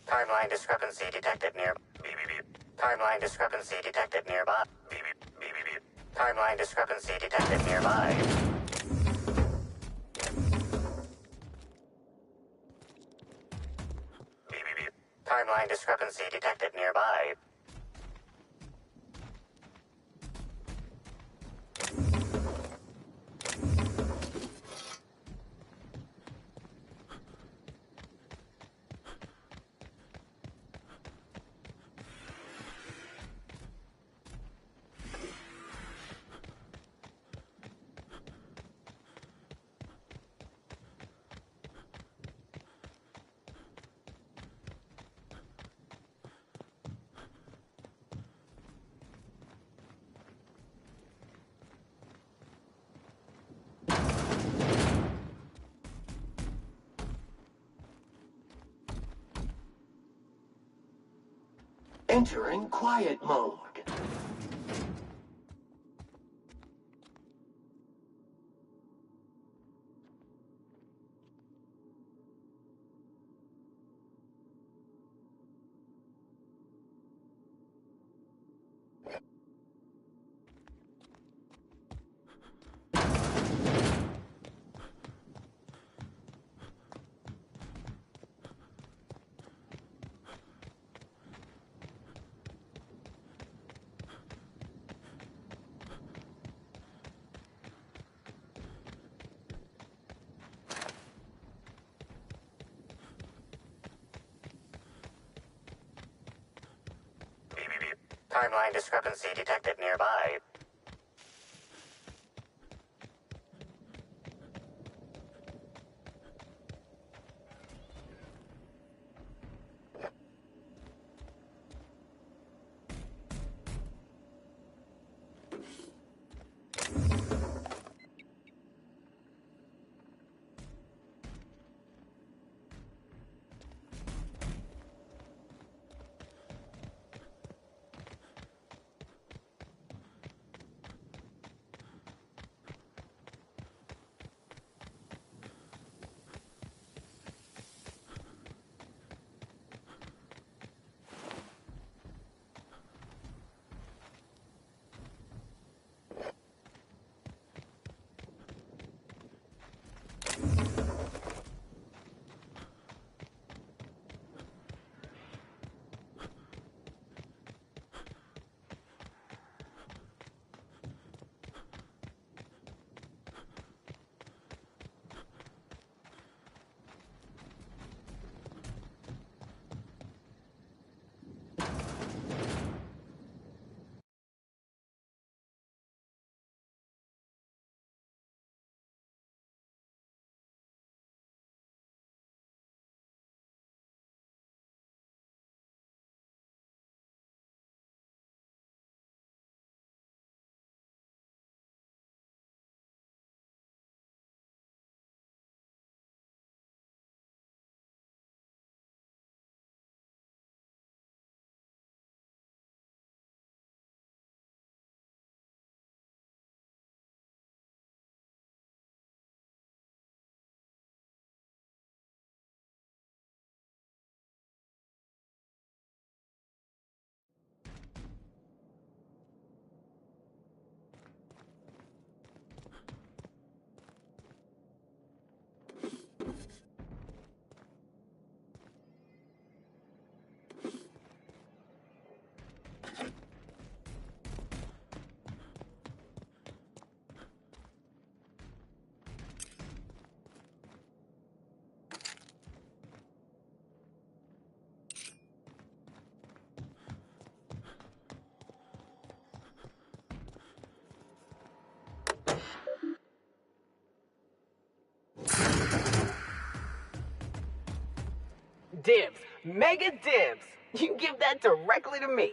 Timeline discrepancy detected near. Timeline discrepancy detected nearby. Timeline discrepancy detected nearby. Timeline discrepancy detected nearby. Entering quiet mode. Timeline discrepancy detected nearby. Dibs. Mega dibs. You give that directly to me.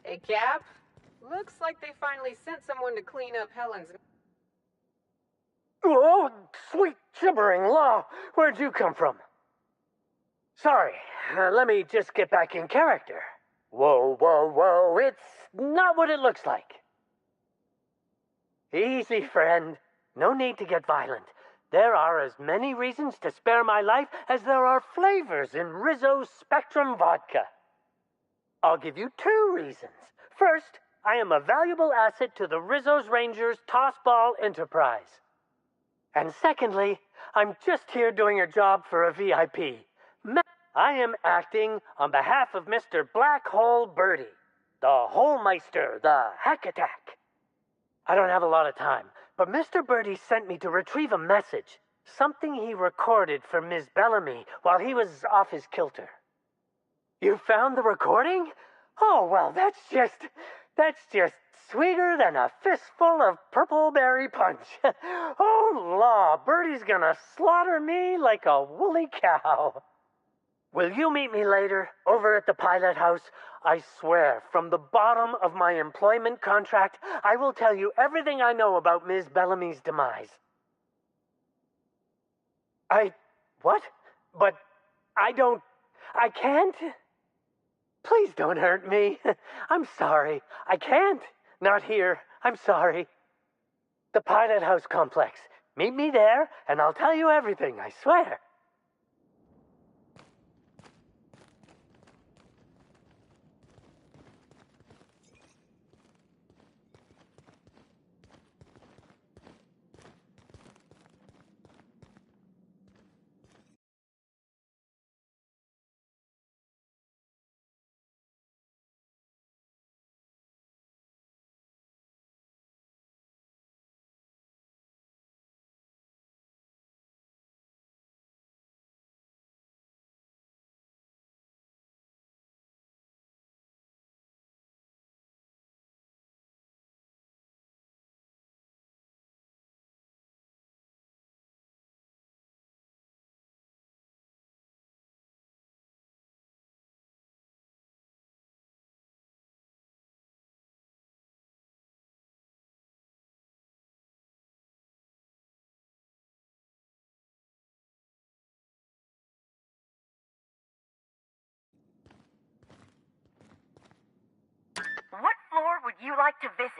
Hey, Cap. Looks like they finally sent someone to clean up Helen's... Oh, sweet gibbering law! Where'd you come from? Sorry, let me just get back in character. Whoa, whoa, whoa, it's not what it looks like. Easy, friend. No need to get violent. There are as many reasons to spare my life as there are flavors in Rizzo's Spectrum vodka. I'll give you 2 reasons. First, I am a valuable asset to the Rizzo's Rangers Tossball Enterprise. And secondly, I'm just here doing a job for a VIP. I am acting on behalf of Mr. Black Hole Birdie, the Holmeister, the Hack Attack. I don't have a lot of time, but Mr. Birdie sent me to retrieve a message, something he recorded for Ms. Bellamy while he was off his kilter. You found the recording? Oh, well, that's just sweeter than a fistful of purple berry punch. Oh, law, Birdie's gonna slaughter me like a woolly cow. Will you meet me later, over at the pilot house? I swear, from the bottom of my employment contract, I will tell you everything I know about Ms. Bellamy's demise. What? But I can't? Please don't hurt me. I'm sorry. I can't. Not here. I'm sorry. The pilot house complex. Meet me there, and I'll tell you everything, I swear. What floor would you like to visit?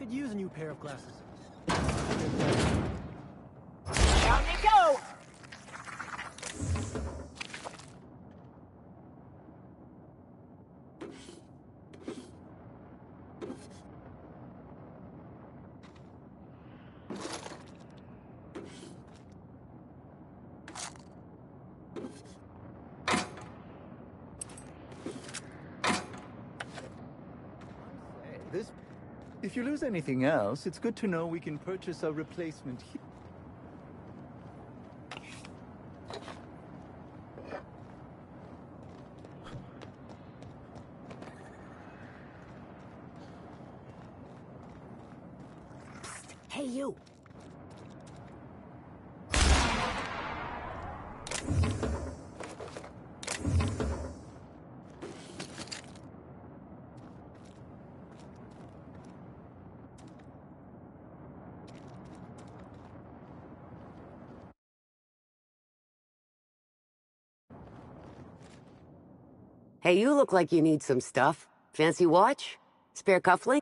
Could use a new pair of glasses. Down you go! If you lose anything else, it's good to know we can purchase a replacement here. Hey, you! Hey, you look like you need some stuff. Fancy watch? Spare cufflink?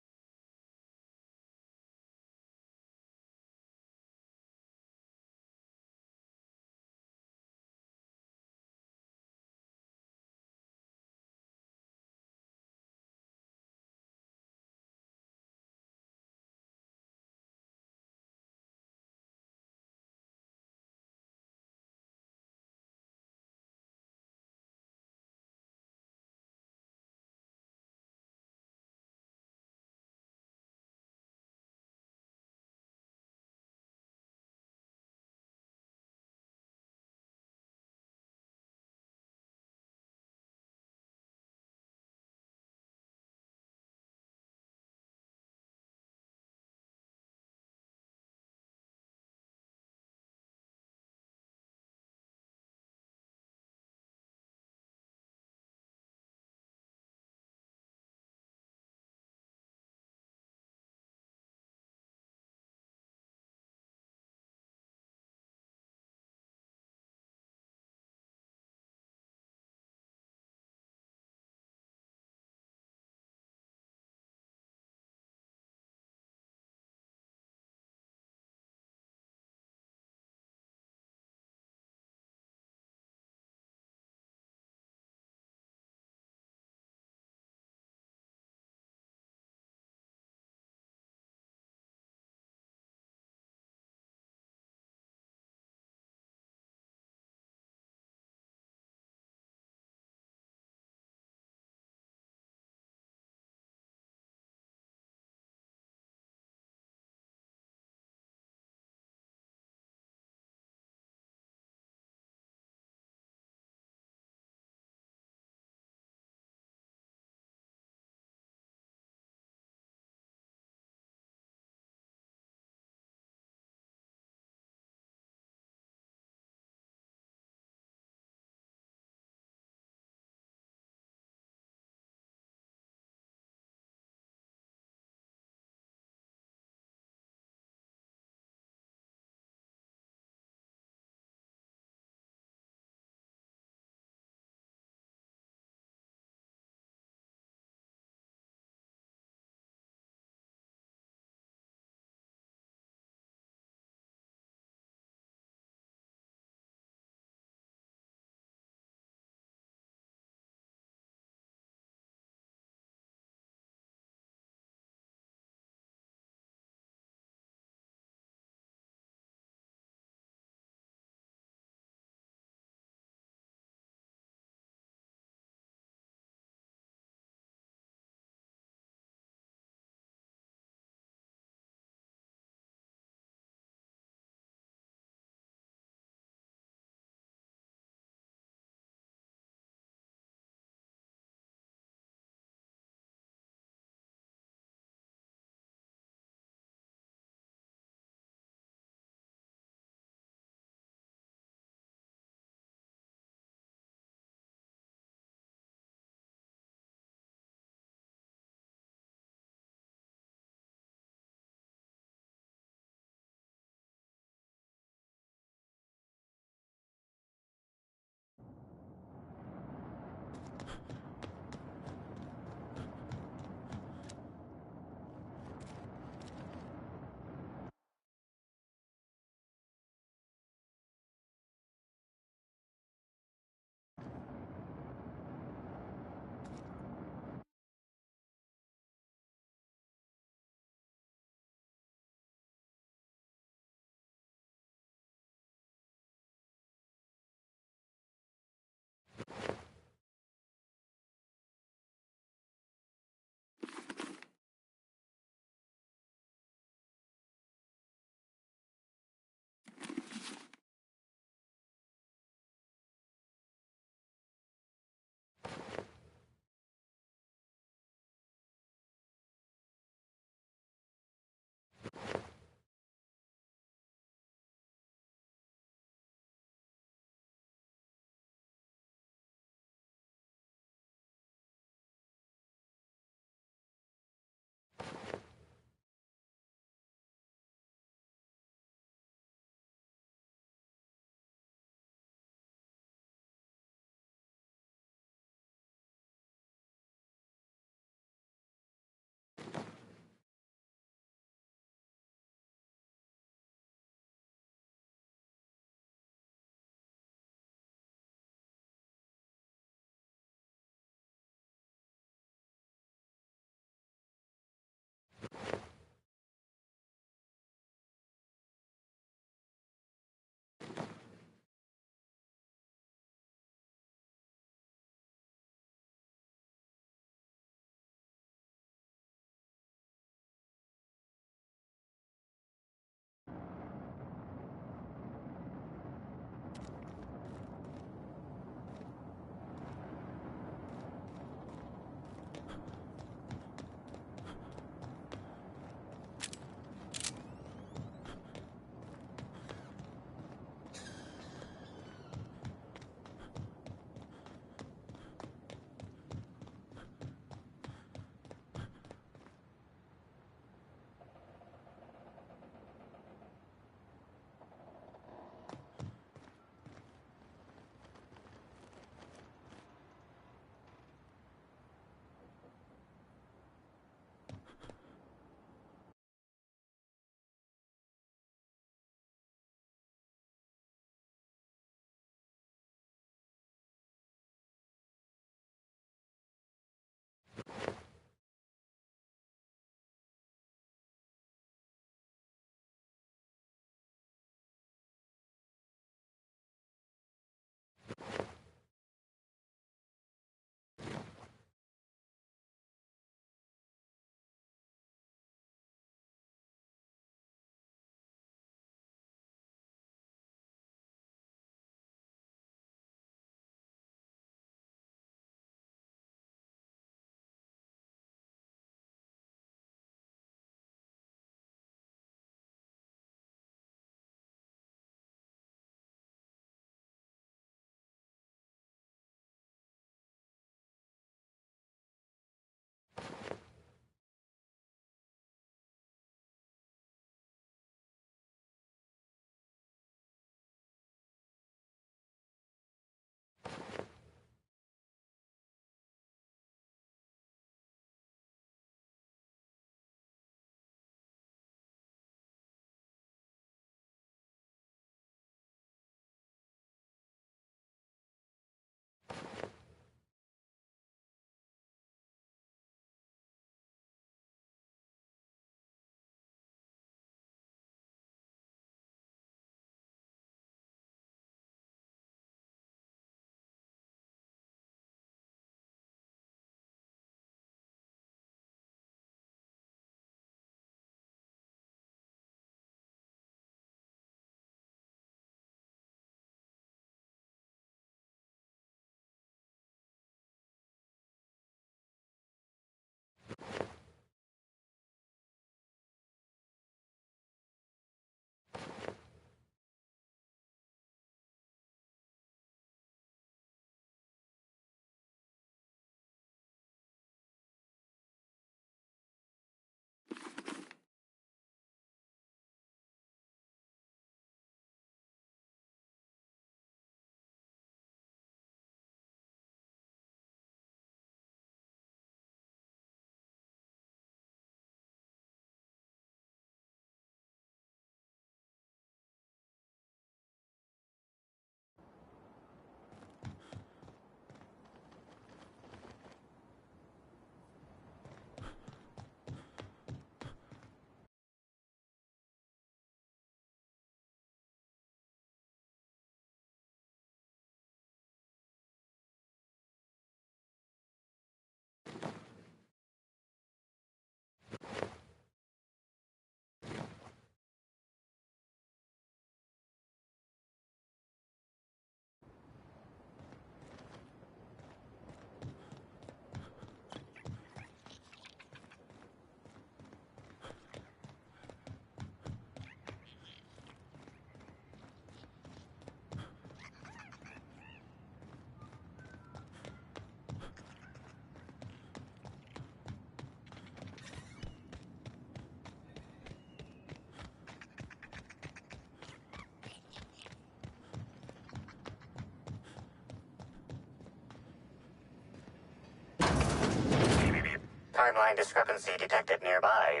Timeline discrepancy detected nearby.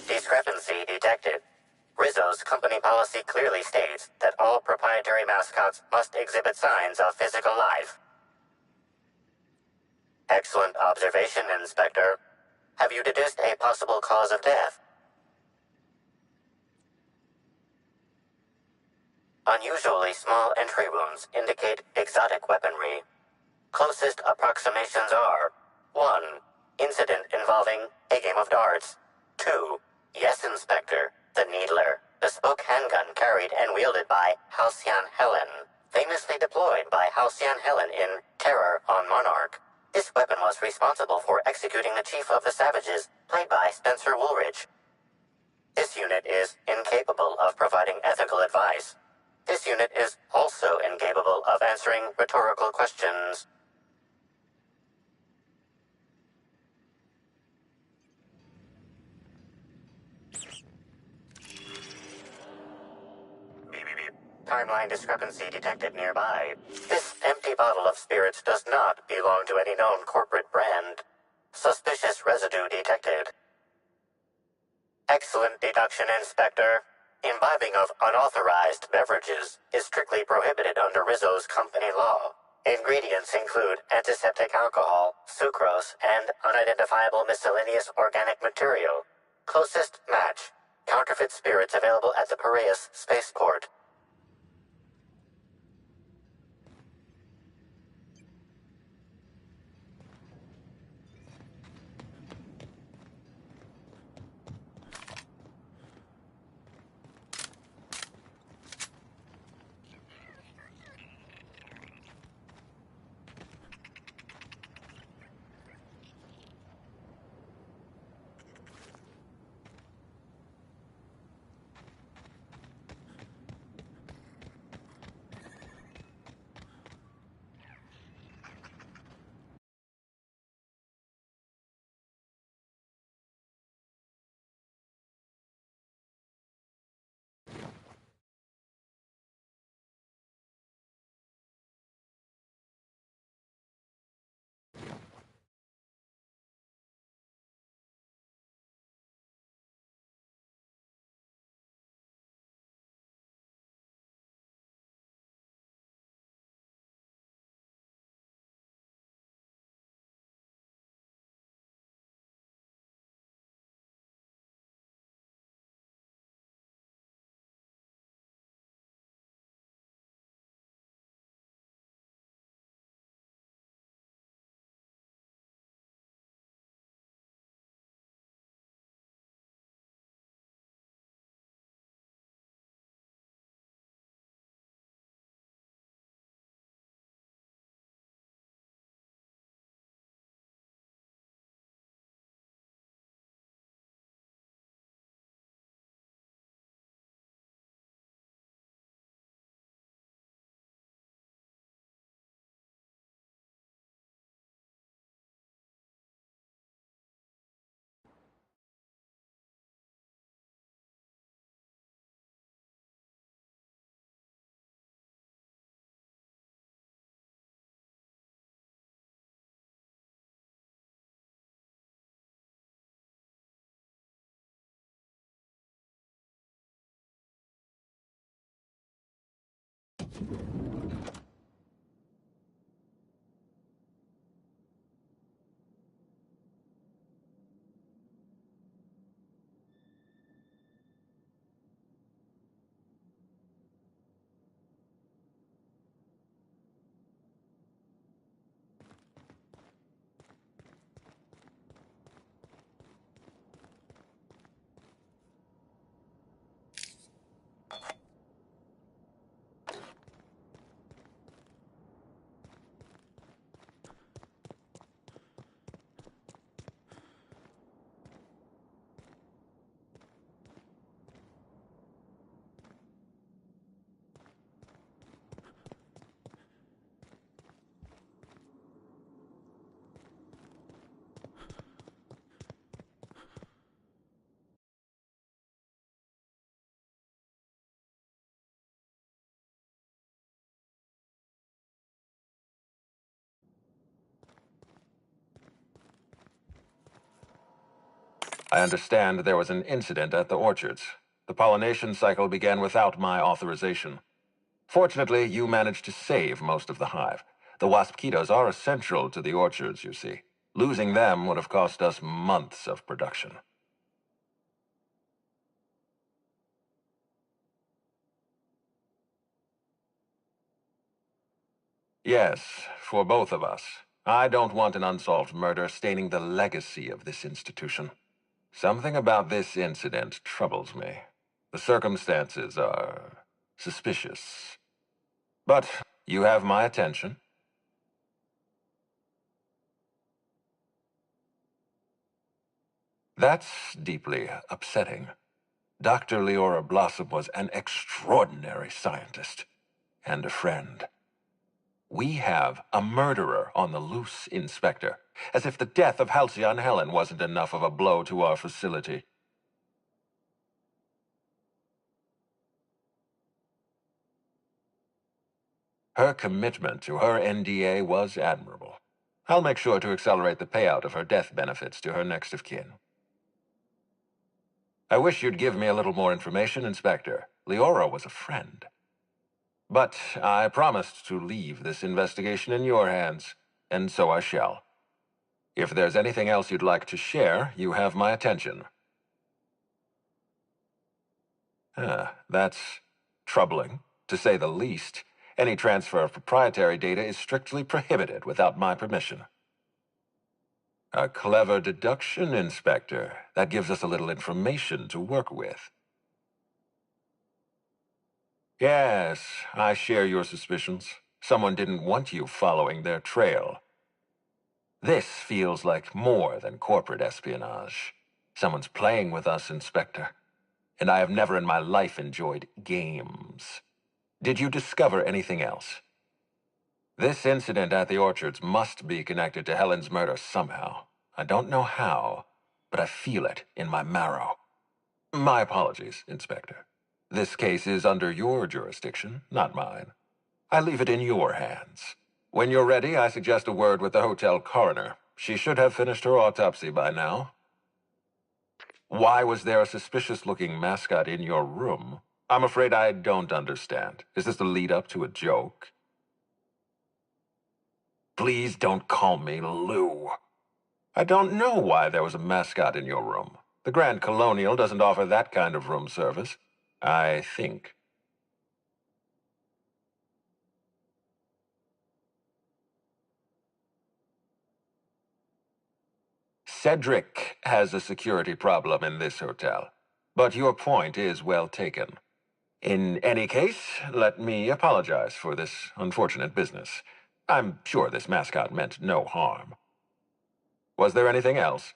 Discrepancy detected. Rizzo's company policy clearly states that all proprietary mascots must exhibit signs of physical life. Excellent observation, Inspector. Have you deduced a possible cause of death? Unusually small entry wounds indicate exotic weaponry. Closest approximations are 1. Incident involving a game of darts. 2. Yes, Inspector, the Needler, bespoke handgun carried and wielded by Halcyon Helen, famously deployed by Halcyon Helen in Terror on Monarch. This weapon was responsible for executing the Chief of the Savages, played by Spencer Woolridge. This unit is incapable of providing ethical advice. This unit is also incapable of answering rhetorical questions. Timeline discrepancy detected nearby. This empty bottle of spirits does not belong to any known corporate brand. Suspicious residue detected. Excellent deduction, Inspector. Imbibing of unauthorized beverages is strictly prohibited under Rizzo's company law. Ingredients include antiseptic alcohol, sucrose, and unidentifiable miscellaneous organic material. Closest match. Counterfeit spirits available at the Piraeus spaceport. I understand there was an incident at the orchards. The pollination cycle began without my authorization. Fortunately, you managed to save most of the hive. The wasp-ketos are essential to the orchards, you see. Losing them would have cost us months of production. Yes, for both of us. I don't want an unsolved murder staining the legacy of this institution. Something about this incident troubles me. The circumstances are suspicious. But you have my attention. That's deeply upsetting. Dr. Leora Blossom was an extraordinary scientist and a friend. We have a murderer on the loose, Inspector, as if the death of Halcyon Helen wasn't enough of a blow to our facility. Her commitment to her NDA was admirable. I'll make sure to accelerate the payout of her death benefits to her next of kin. I wish you'd give me a little more information, Inspector. Leora was a friend. But I promised to leave this investigation in your hands, and so I shall. If there's anything else you'd like to share, you have my attention. That's troubling, to say the least. Any transfer of proprietary data is strictly prohibited without my permission. A clever deduction, Inspector. That gives us a little information to work with. Yes, I share your suspicions. Someone didn't want you following their trail. This feels like more than corporate espionage. Someone's playing with us, Inspector. And I have never in my life enjoyed games. Did you discover anything else? This incident at the orchards must be connected to Helen's murder somehow. I don't know how, but I feel it in my marrow. My apologies, Inspector. This case is under your jurisdiction, not mine. I leave it in your hands. When you're ready, I suggest a word with the hotel coroner. She should have finished her autopsy by now. Why was there a suspicious-looking mascot in your room? I'm afraid I don't understand. Is this the lead-up to a joke? Please don't call me Lou. I don't know why there was a mascot in your room. The Grand Colonial doesn't offer that kind of room service, I think. Cedric has a security problem in this hotel, but your point is well taken. In any case, let me apologize for this unfortunate business. I'm sure this mascot meant no harm. Was there anything else?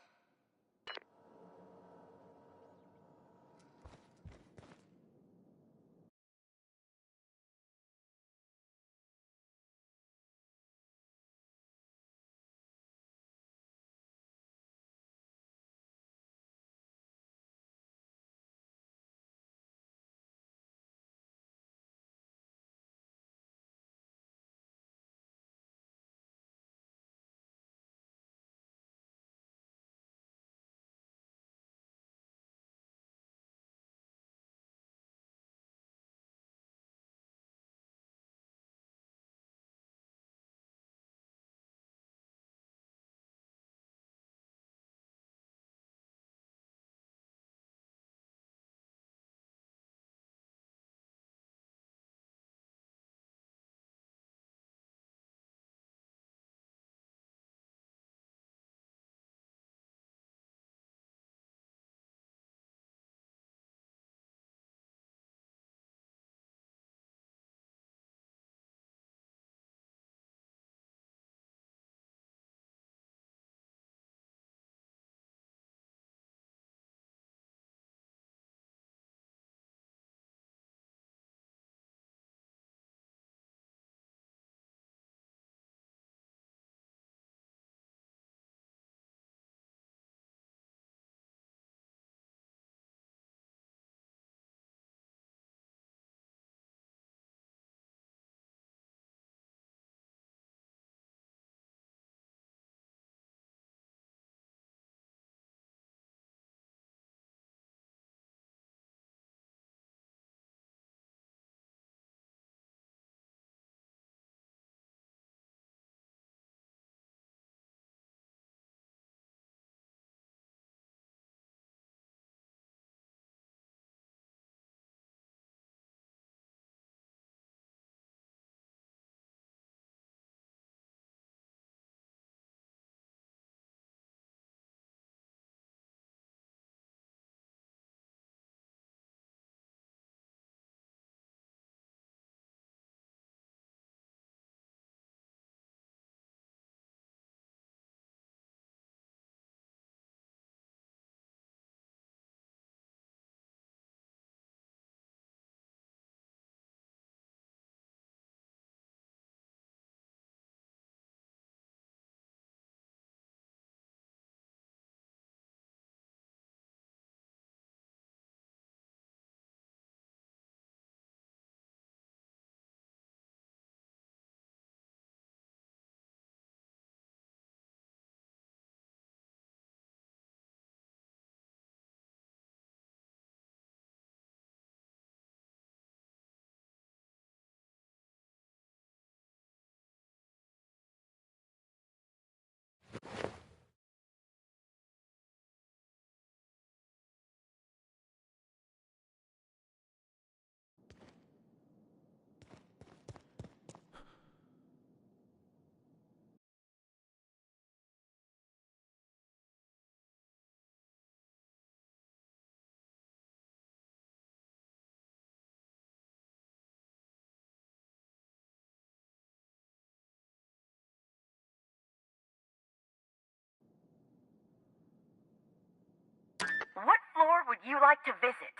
What floor would you like to visit?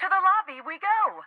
To the lobby we go!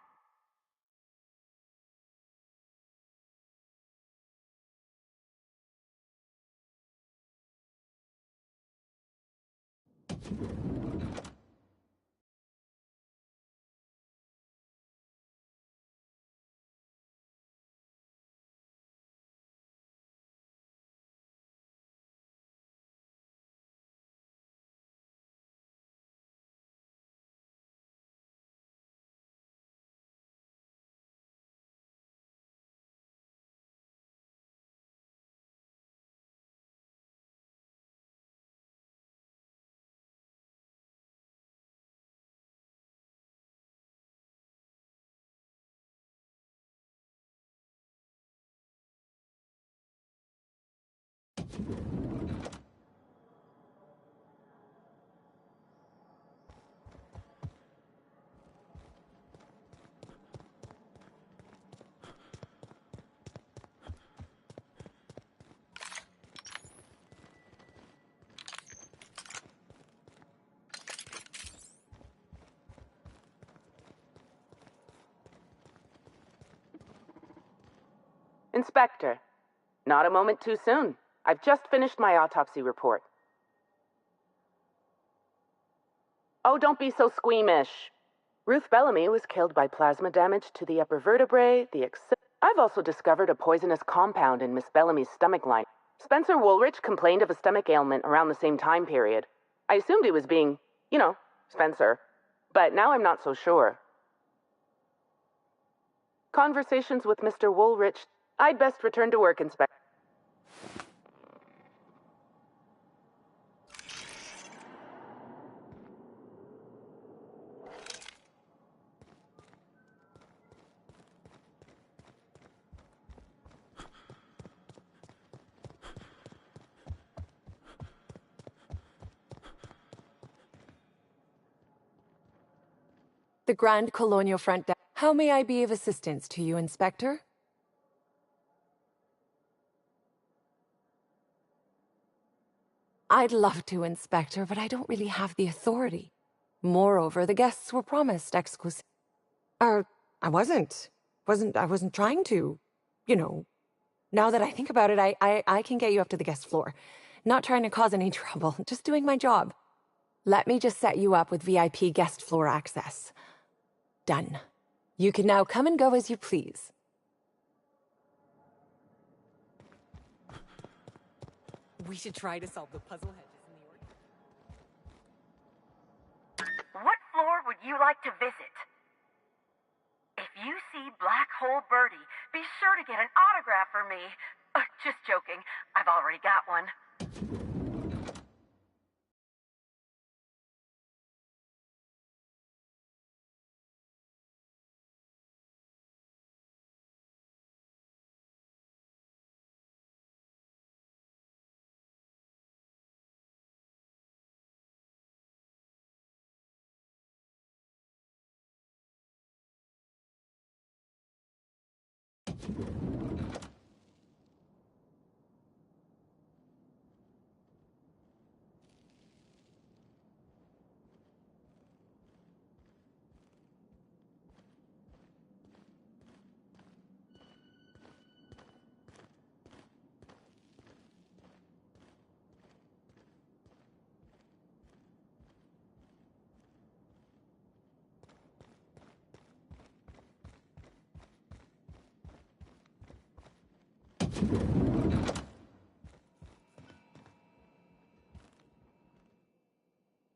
Inspector, not a moment too soon. I've just finished my autopsy report. Oh, don't be so squeamish. Ruth Bellamy was killed by plasma damage to the upper vertebrae, I've also discovered a poisonous compound in Miss Bellamy's stomach line. Spencer Woolrich complained of a stomach ailment around the same time period. I assumed he was being, Spencer. But now I'm not so sure. Conversations with Mr. Woolrich. I'd best return to work, Inspector. The Grand Colonial Front Desk. How may I be of assistance to you, Inspector? I'd love to, Inspector, but I don't really have the authority. Moreover, the guests were promised exclusive. I wasn't trying to. Now that I think about it, I can get you up to the guest floor. Not trying to cause any trouble, just doing my job. Let me just set you up with VIP guest floor access. Done. You can now come and go as you please. We should try to solve the puzzle hedges in the order. What floor would you like to visit? If you see Black Hole Birdie, be sure to get an autograph for me. Just joking. I've already got one.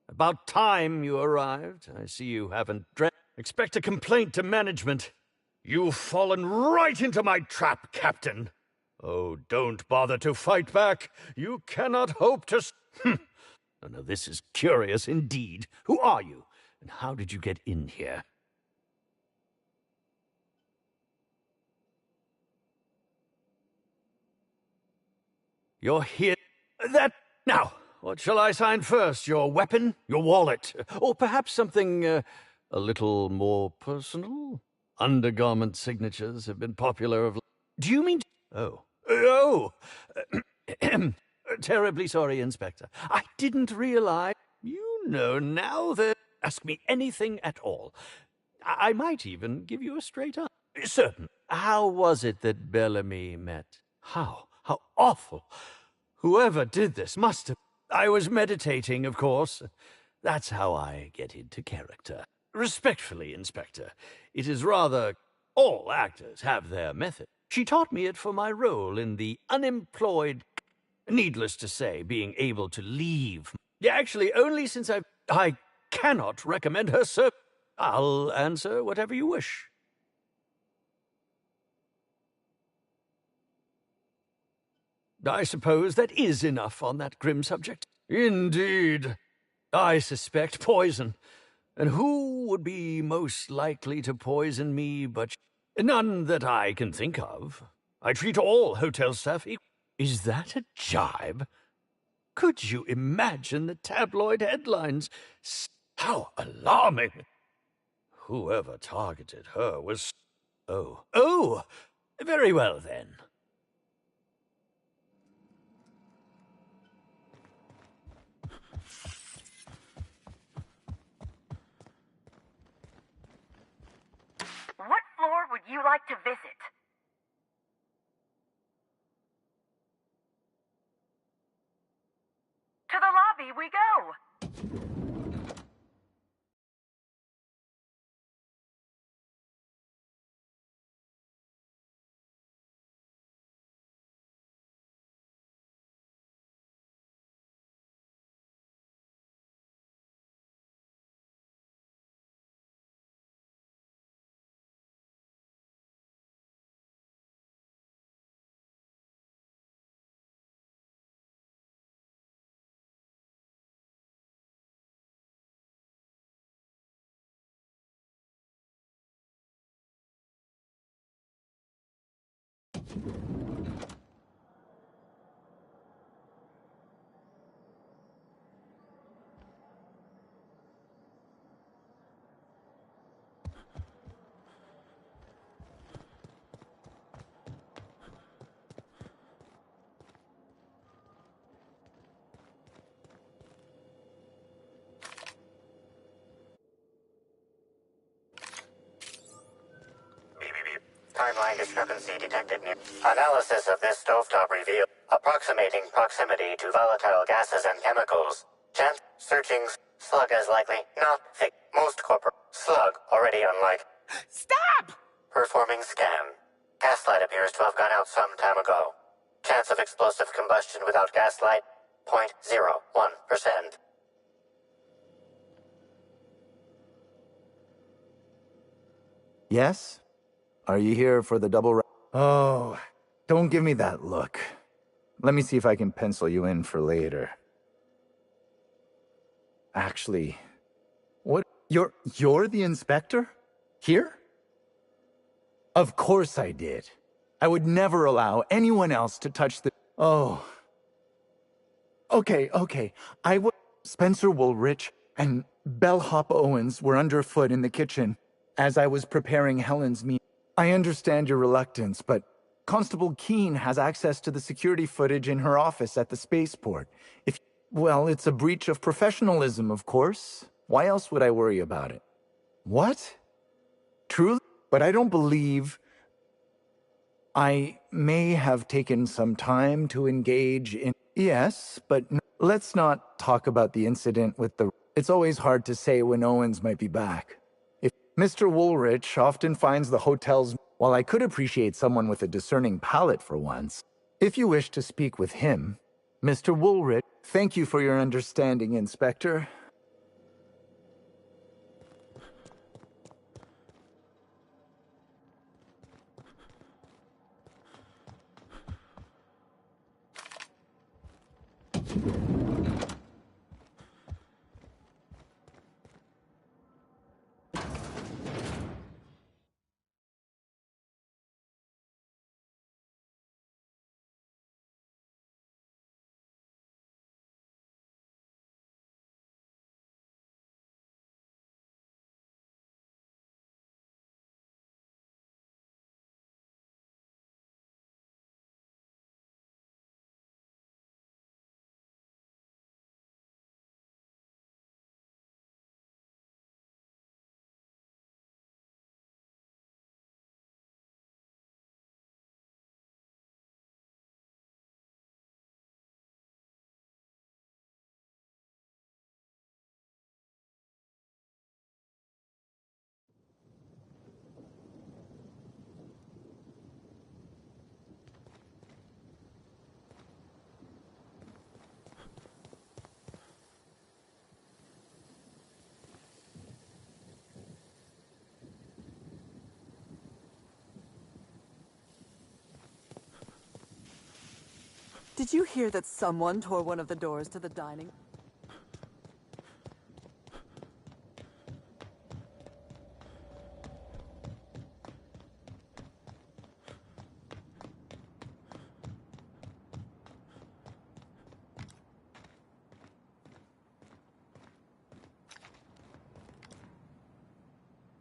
About time you arrived. I see you haven't dressed. Expect a complaint to management. You've fallen right into my trap, Captain. Oh, don't bother to fight back. You cannot hope to... Oh, now, this is curious indeed. Who are you? And how did you get in here? You're here... Now, what shall I sign first? Your weapon? Your wallet? Or perhaps something, a little more personal? Undergarment signatures have been popular of... Do you mean... Oh. Terribly sorry, Inspector. I didn't realize. You know now that. Ask me anything at all. I might even give you a straight answer. Certain. How was it that Bellamy met? How awful. Whoever did this must have. I was meditating, of course. That's how I get into character. Respectfully, Inspector, it is rather. All actors have their method. She taught me it for my role in The Unemployed. Needless to say, being able to leave. Actually, only since I cannot recommend her, sir. I'll answer whatever you wish. I suppose that is enough on that grim subject. Indeed. I suspect poison. And who would be most likely to poison me but none that I can think of. I treat all hotel staff equal. Is that a jibe? Could you imagine the tabloid headlines? How alarming! Whoever targeted her was... Oh, very well then. What floor would you like to visit? To the lobby we go! Timeline discrepancy detected near. Analysis of this stovetop revealed approximating proximity to volatile gases and chemicals. Chance searching slug as likely not thick. Most corporate slug already unlike. Stop! Performing scan. Gaslight appears to have gone out some time ago. Chance of explosive combustion without gaslight 0.01%. Yes? Are you here for the double? Oh, don't give me that look. Let me see if I can pencil you in for later. Actually, what? You're the inspector? Here? Of course I did. I would never allow anyone else to touch the... Oh. Okay. Spencer Woolrich and Bellhop Owens were underfoot in the kitchen as I was preparing Helen's meal. I understand your reluctance, but Constable Keene has access to the security footage in her office at the spaceport. Well, it's a breach of professionalism, of course. Why else would I worry about it? What? Truly? But I don't believe... I may have taken some time to engage in... Yes, but let's not talk about the incident with the... It's always hard to say when Owens might be back. If Mr. Woolrich often finds the hotels... While I could appreciate someone with a discerning palate for once, if you wish to speak with him, Mr. Woolrich, thank you for your understanding, Inspector. Did you hear that someone tore one of the doors to the dining?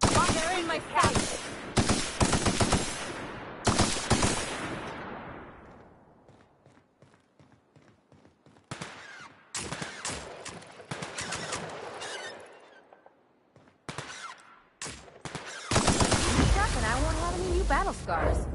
They're in my face! And I won't have any new battle scars.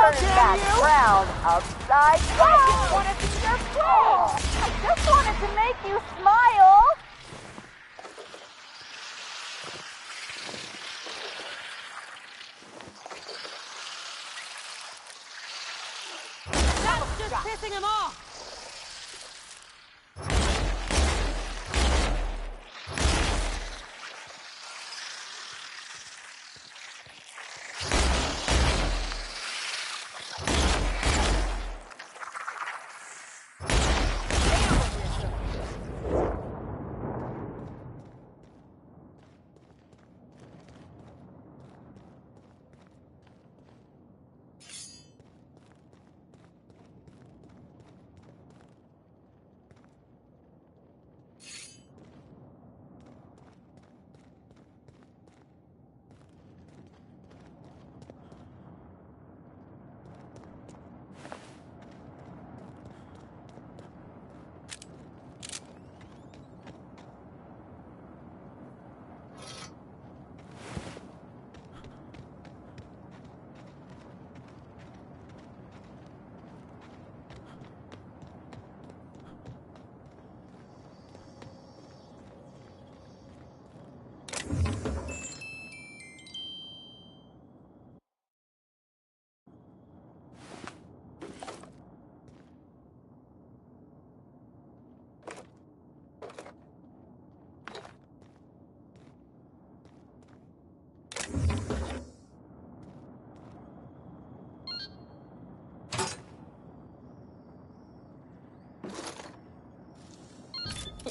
That frown upside down! I just want to see your friend! I just wanted to make you smile! That's just pissing him off!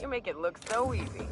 You make it look so easy.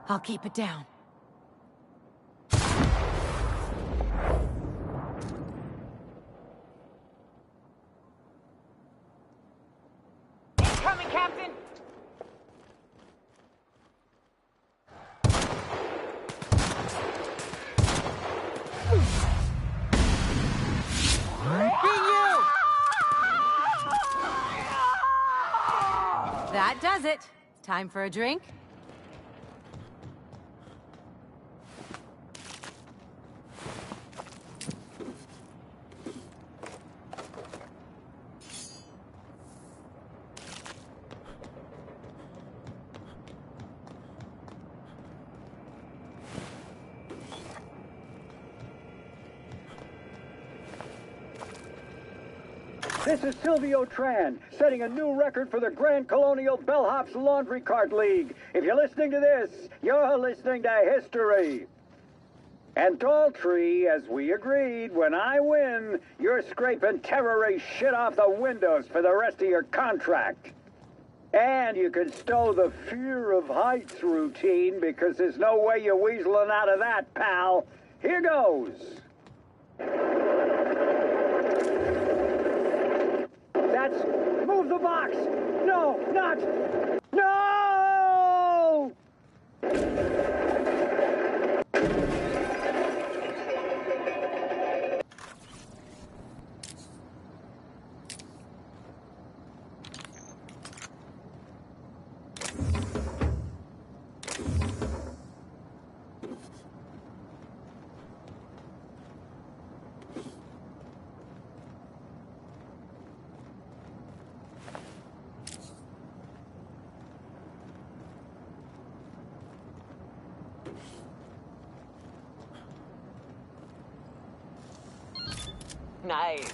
I'll keep it down. Incoming, Captain! Be you! That does it. Time for a drink? This is Silvio Tran, setting a new record for the Grand Colonial Bellhop's Laundry Cart League. If you're listening to this, you're listening to history. And Daltrey, as we agreed, when I win, you're scraping terrorist shit off the windows for the rest of your contract. And you can stow the fear of heights routine, because there's no way you're weaseling out of that, pal. Here goes. That's... Move the box! No, not... No! Nice.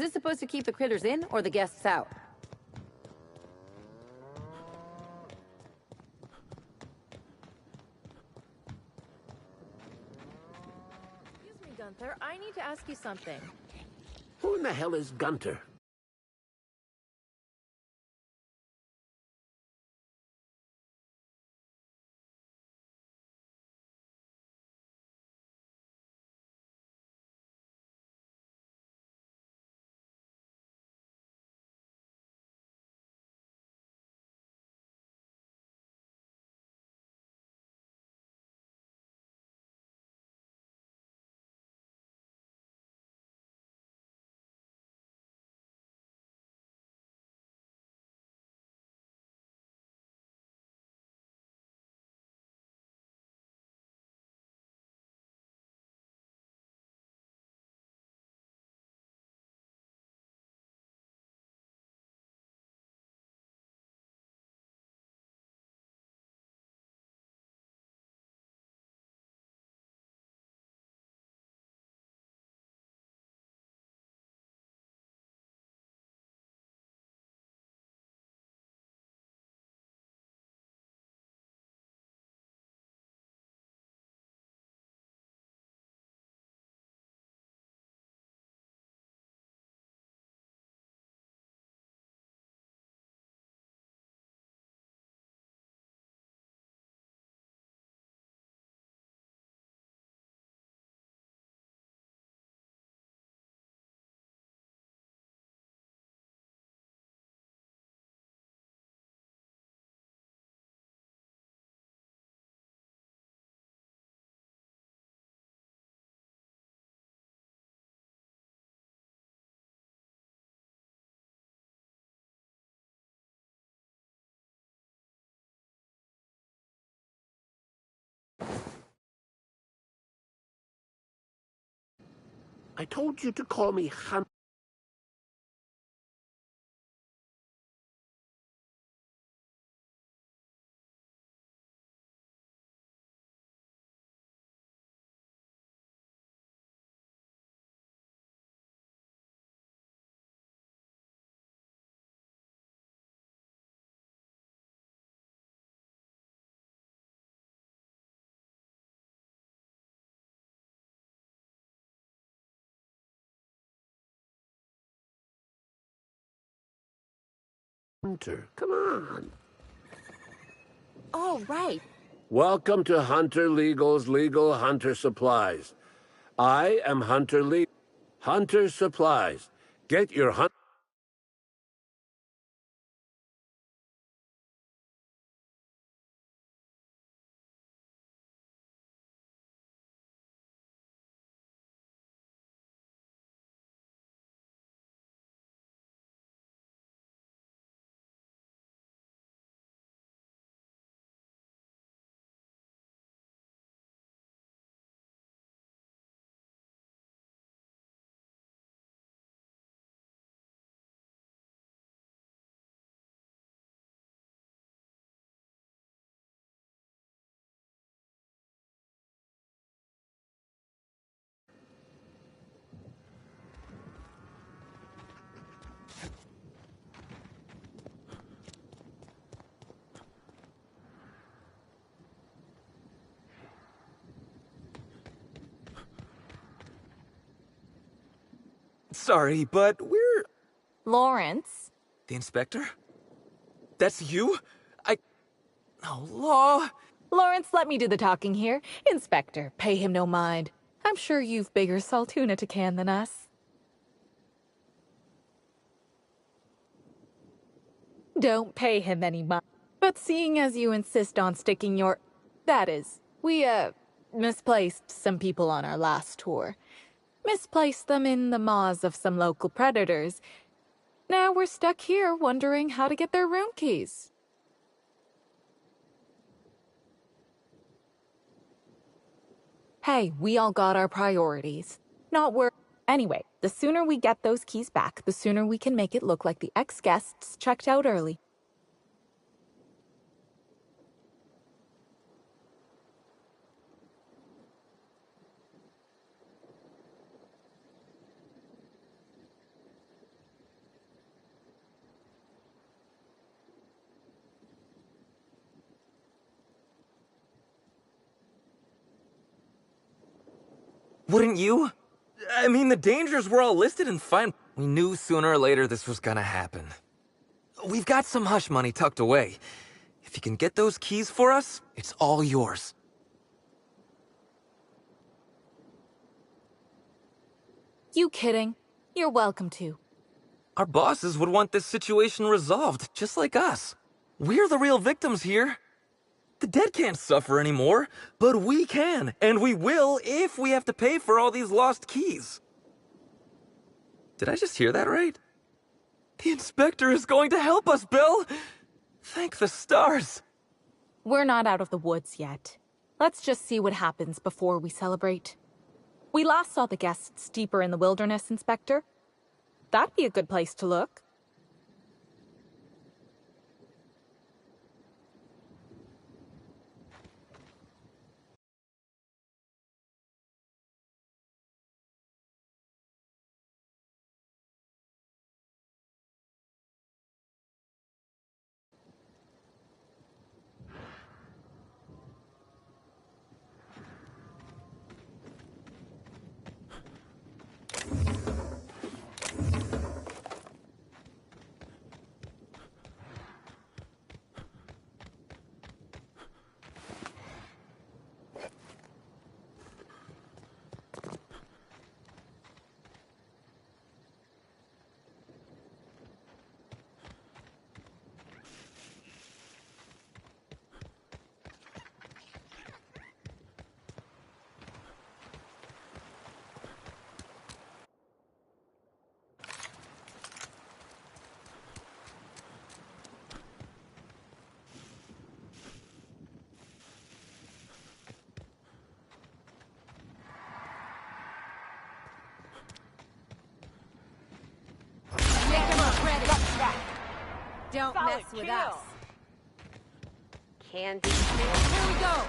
this supposed to keep the critters in or the guests out? Excuse me, Gunther. I need to ask you something. Who in the hell is Gunter? I told you to call me Hunter. Come on. Oh, right. Welcome to Hunter Legal's Legal Hunter Supplies. I am Hunter Legal. Hunter Supplies. Get your hunt. Sorry, but we're... Lawrence? The inspector? That's you? Oh, Law! Lawrence, let me do the talking here. Inspector, pay him no mind. I'm sure you've bigger saltuna to can than us. Don't pay him any mind. But seeing as you insist on sticking your... That is, we, misplaced some people on our last tour. Misplaced them in the maws of some local predators. Now we're stuck here wondering how to get their room keys. Hey, we all got our priorities. Not worth... Anyway, the sooner we get those keys back, the sooner we can make it look like the ex-guests checked out early. Wouldn't you? I mean, the dangers were all listed and fine. We knew sooner or later this was gonna happen. We've got some hush money tucked away. If you can get those keys for us, it's all yours. You kidding? You're welcome to. Our bosses would want this situation resolved, just like us. We're the real victims here. The dead can't suffer anymore, but we can, and we will if we have to pay for all these lost keys. Did I just hear that right? The inspector is going to help us, Bill! Thank the stars! We're not out of the woods yet. Let's just see what happens before we celebrate. We last saw the guests deeper in the wilderness, Inspector. That'd be a good place to look. Don't mess with us. Candy. Here we go.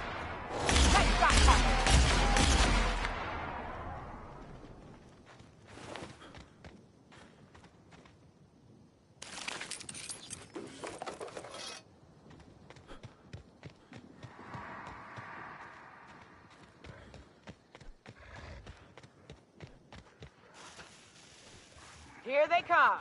Here they come.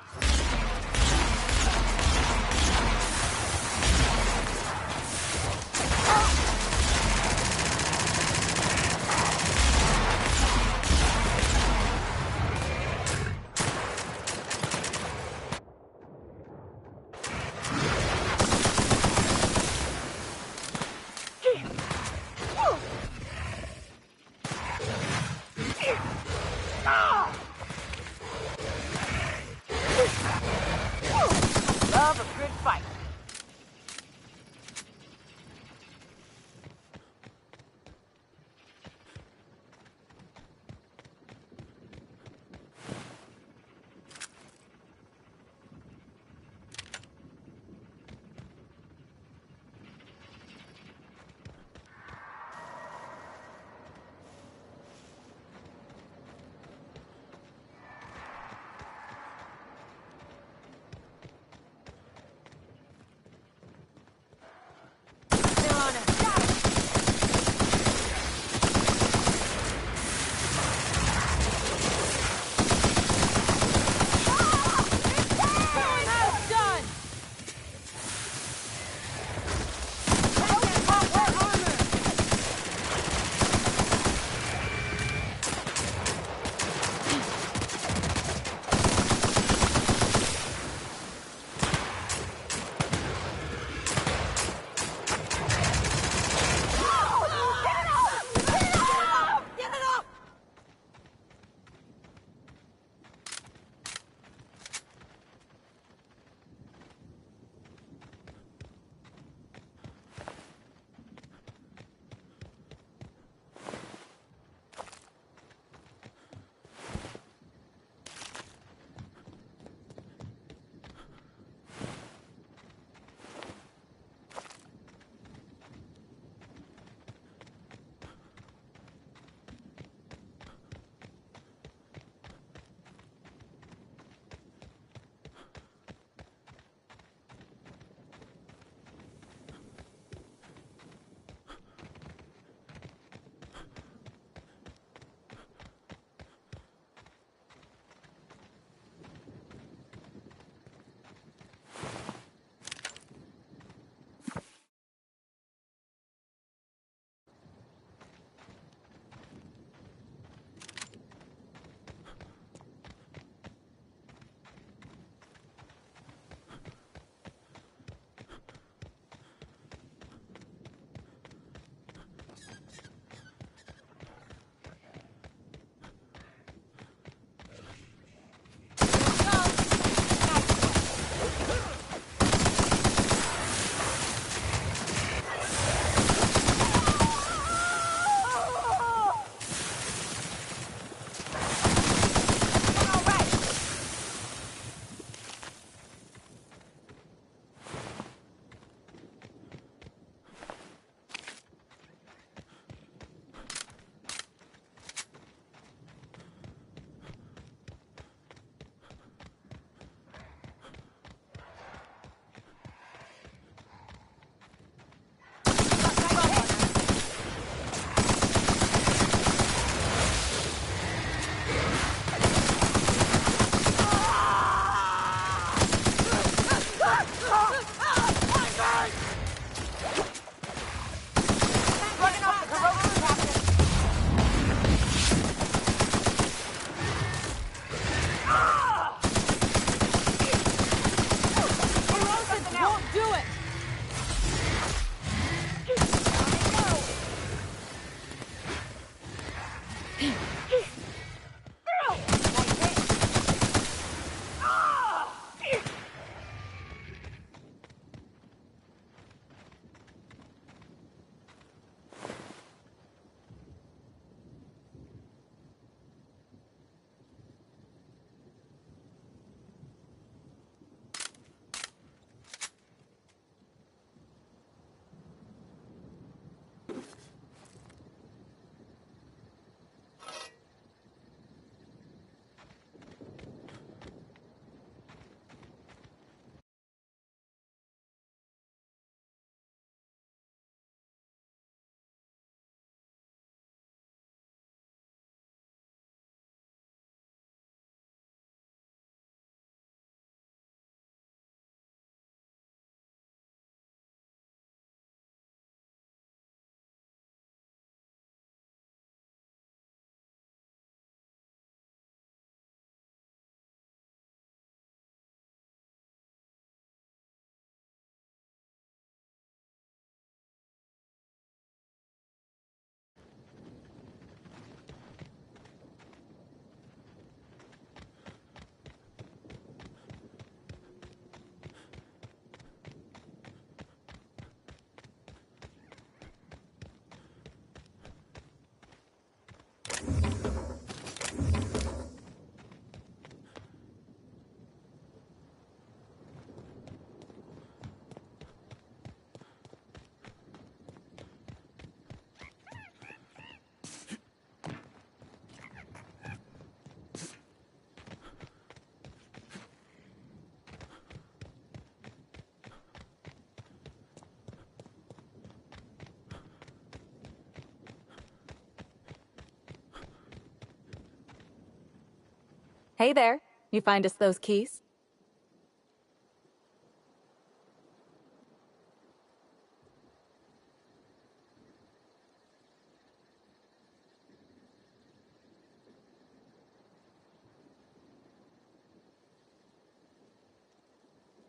Hey there. You find us those keys?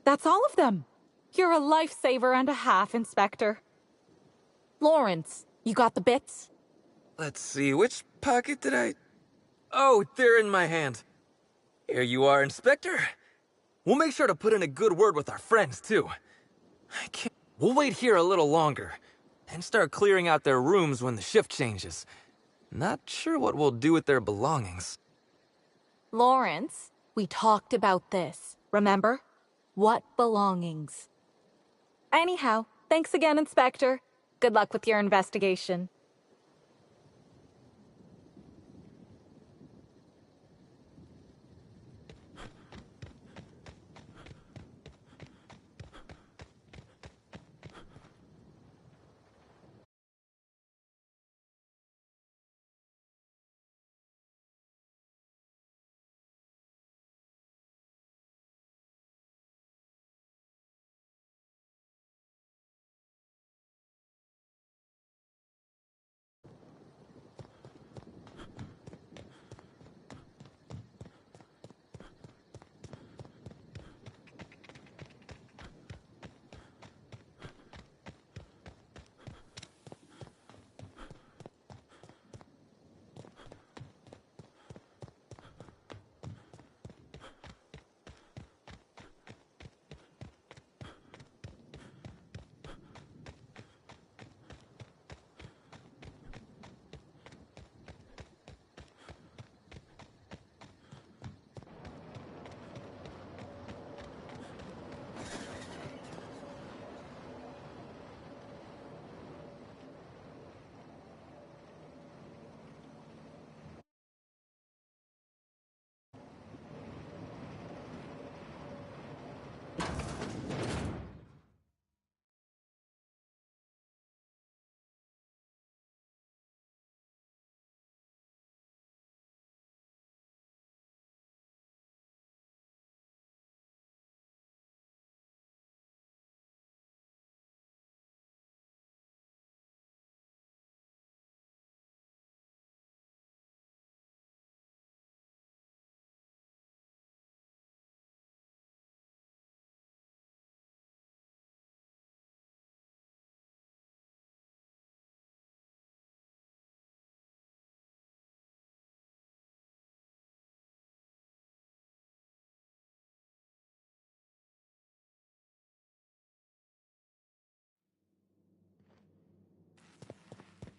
That's all of them. You're a lifesaver and a half, Inspector. Lawrence, you got the bits? Let's see, which pocket did I... Oh, they're in my hand. Here you are, Inspector. We'll make sure to put in a good word with our friends, too. I can't... We'll wait here a little longer, and start clearing out their rooms when the shift changes. Not sure what we'll do with their belongings. Lawrence, we talked about this, remember? What belongings? Anyhow, thanks again, Inspector. Good luck with your investigation.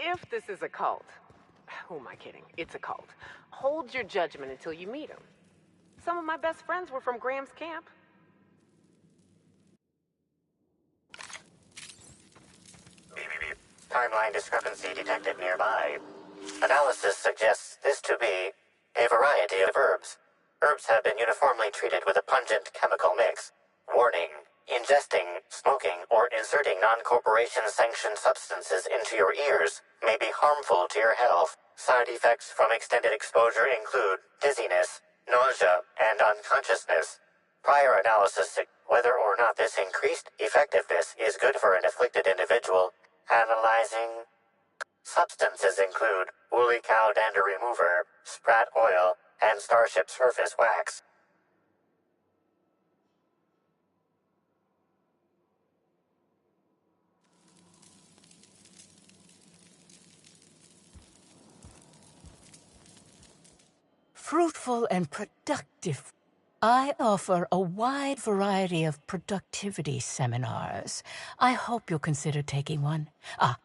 If this is a cult, who am I kidding? It's a cult. Hold your judgment until you meet them. Some of my best friends were from Graham's camp. Timeline discrepancy detected nearby. Analysis suggests this to be a variety of herbs. Herbs have been uniformly treated with a pungent chemical mix. Warning: ingesting, smoking, or inserting non-corporation sanctioned substances into your ears may be harmful to your health. Side effects from extended exposure include dizziness, nausea, and unconsciousness. Prior analysis whether or not this increased effectiveness is good for an afflicted individual. Analyzing. Substances include woolly cow dander remover, sprat oil, and starship surface wax. Fruitful and productive. I offer a wide variety of productivity seminars. I hope you'll consider taking one.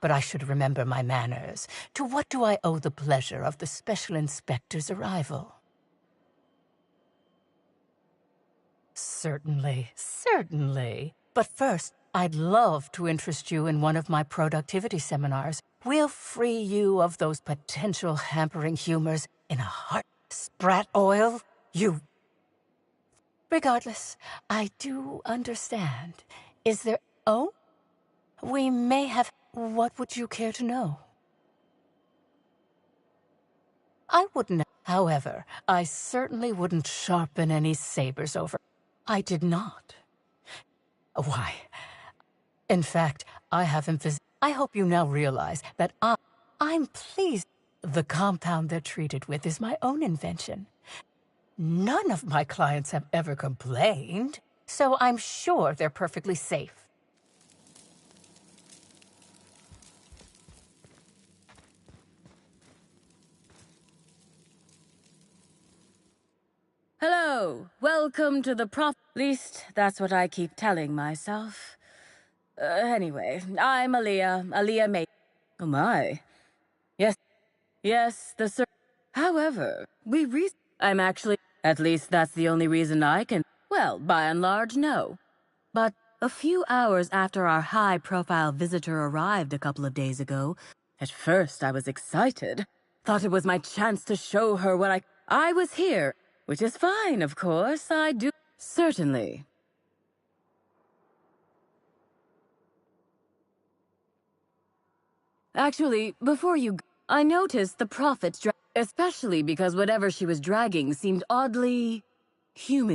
But I should remember my manners. To what do I owe the pleasure of the Special Inspector's arrival? Certainly, certainly. But first, I'd love to interest you in one of my productivity seminars. We'll free you of those potential hampering humors in a heart. Sprat oil? You... Regardless, I do understand. Is there... Oh? We may have... What would you care to know? I wouldn't... However, I certainly wouldn't sharpen any sabers over... I did not. Why? In fact, I haven't visited... I hope you now realize that I'm pleased. The compound they're treated with is my own invention. None of my clients have ever complained, so I'm sure they're perfectly safe. Hello, welcome to the At least, that's what I keep telling myself. Anyway, I'm Aaliyah May. Oh my. Yes, the sir. However, I'm actually... At least that's the only reason I can... Well, by and large, no. But a few hours after our high-profile visitor arrived a couple of days ago, at first I was excited. Thought it was my chance to show her what I was here, which is fine, of course, I do... Certainly. Actually, before you... I noticed the Prophet's especially because whatever she was dragging seemed oddly... human.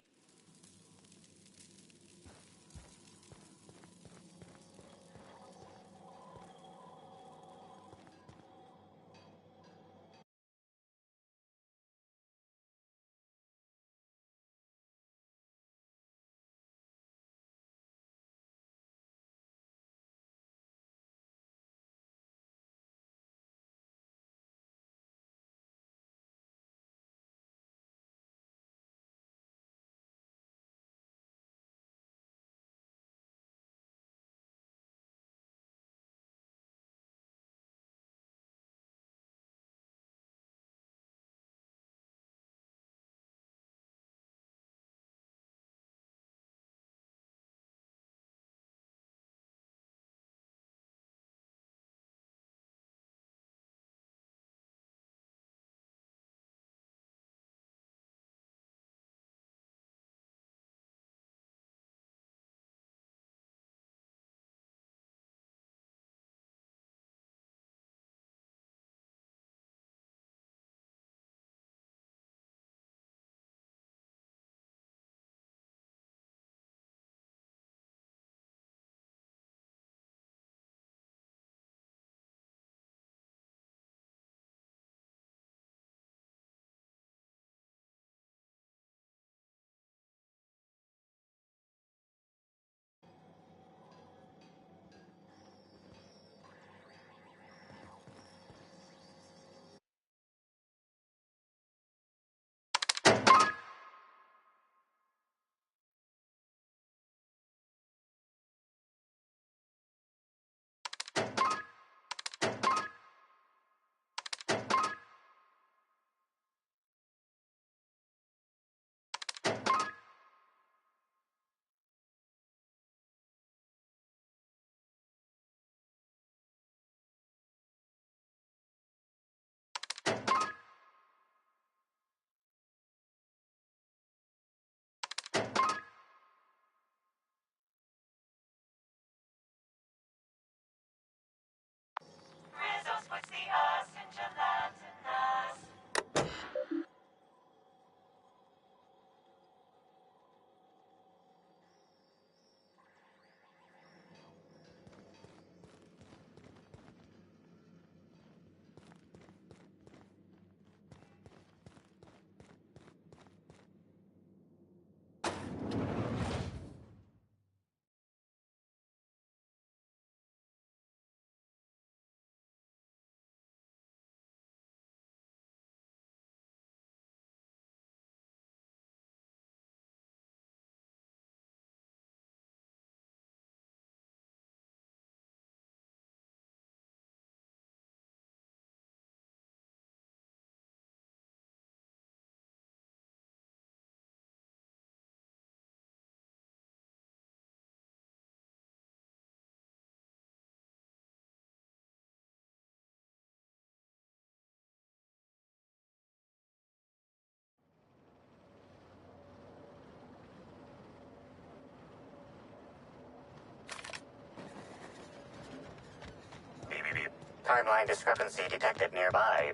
Timeline discrepancy detected nearby.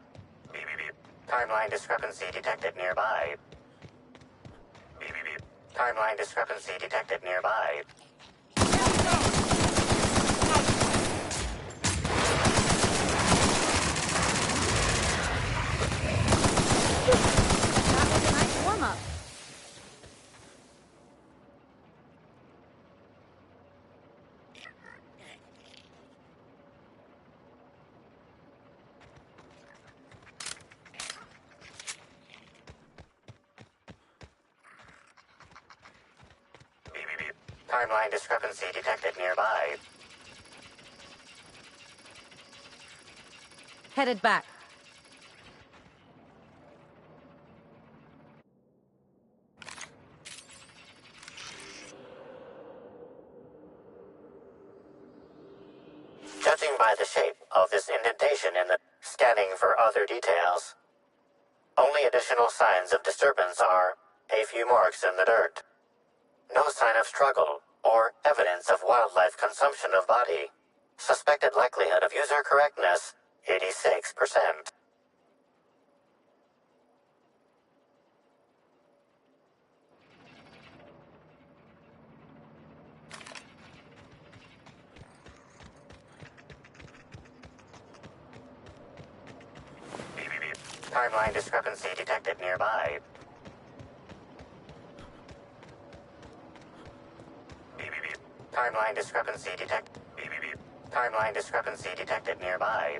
Beep, beep, beep. Timeline discrepancy detected nearby. Beep, beep, beep. Timeline discrepancy detected nearby. That was a nice warm-up. Beep, beep, beep. Timeline discrepancy detected nearby. Headed back. Judging by the shape of this indentation in the scanning for other details, only additional signs of disturbance are a few marks in the dirt. No sign of struggle or evidence of wildlife consumption of body. Suspected likelihood of user correctness, 86%. Beep, beep, beep. Timeline discrepancy detected nearby. Beep, beep, beep. Timeline discrepancy detected. Beep, beep, beep. Timeline discrepancy detected nearby.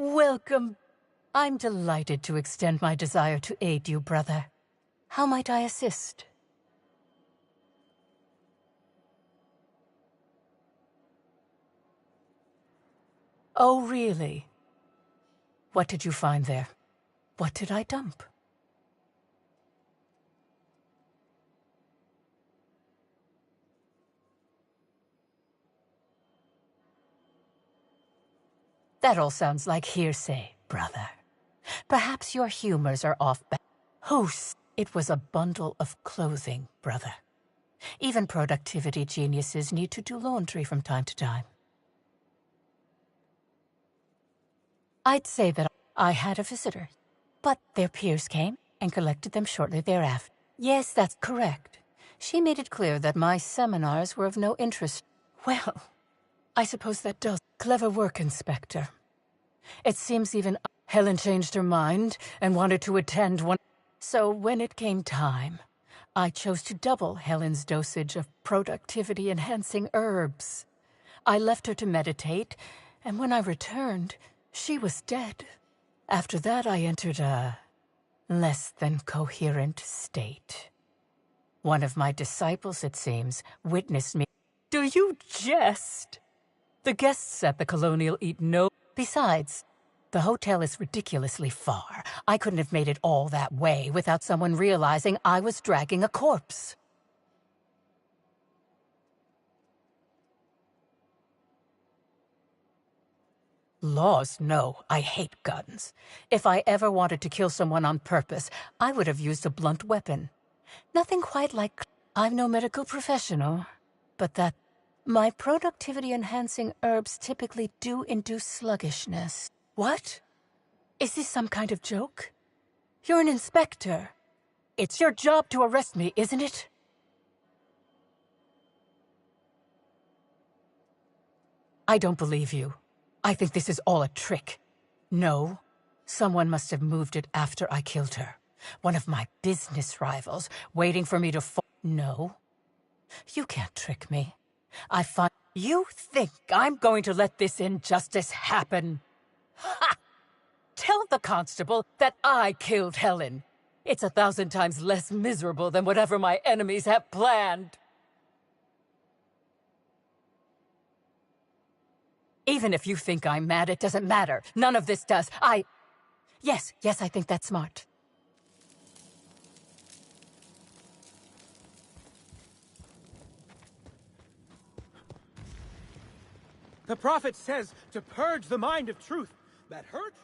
Welcome. I'm delighted to extend my desire to aid you, brother. How might I assist? Oh, really? What did you find there? What did I dump? That all sounds like hearsay, brother. Perhaps your humors are off. Whose? It was a bundle of clothing, brother. Even productivity geniuses need to do laundry from time to time. I'd say that I had a visitor, but their peers came and collected them shortly thereafter. Yes, that's correct. She made it clear that my seminars were of no interest. Well, I suppose that does. Clever work, Inspector. It seems even Helen changed her mind and wanted to attend one. So when it came time, I chose to double Helen's dosage of productivity-enhancing herbs. I left her to meditate, and when I returned, she was dead. After that, I entered a less than coherent state. One of my disciples, it seems, witnessed me. Do you jest? The guests at the Colonial eat no. Besides, the hotel is ridiculously far. I couldn't have made it all that way without someone realizing I was dragging a corpse. Laws? No, I hate guns. If I ever wanted to kill someone on purpose, I would have used a blunt weapon. Nothing quite like... I'm no medical professional, but that... My productivity-enhancing herbs typically do induce sluggishness. What? Is this some kind of joke? You're an inspector. It's your job to arrest me, isn't it? I don't believe you. I think this is all a trick. No, someone must have moved it after I killed her. One of my business rivals, waiting for me to fall. No, you can't trick me. You think I'm going to let this injustice happen? Ha! Tell the constable that I killed Helen. It's 1,000 times less miserable than whatever my enemies have planned. Even if you think I'm mad, it doesn't matter. None of this does. Yes, I think that's smart. The prophet says to purge the mind of truth, that her truth...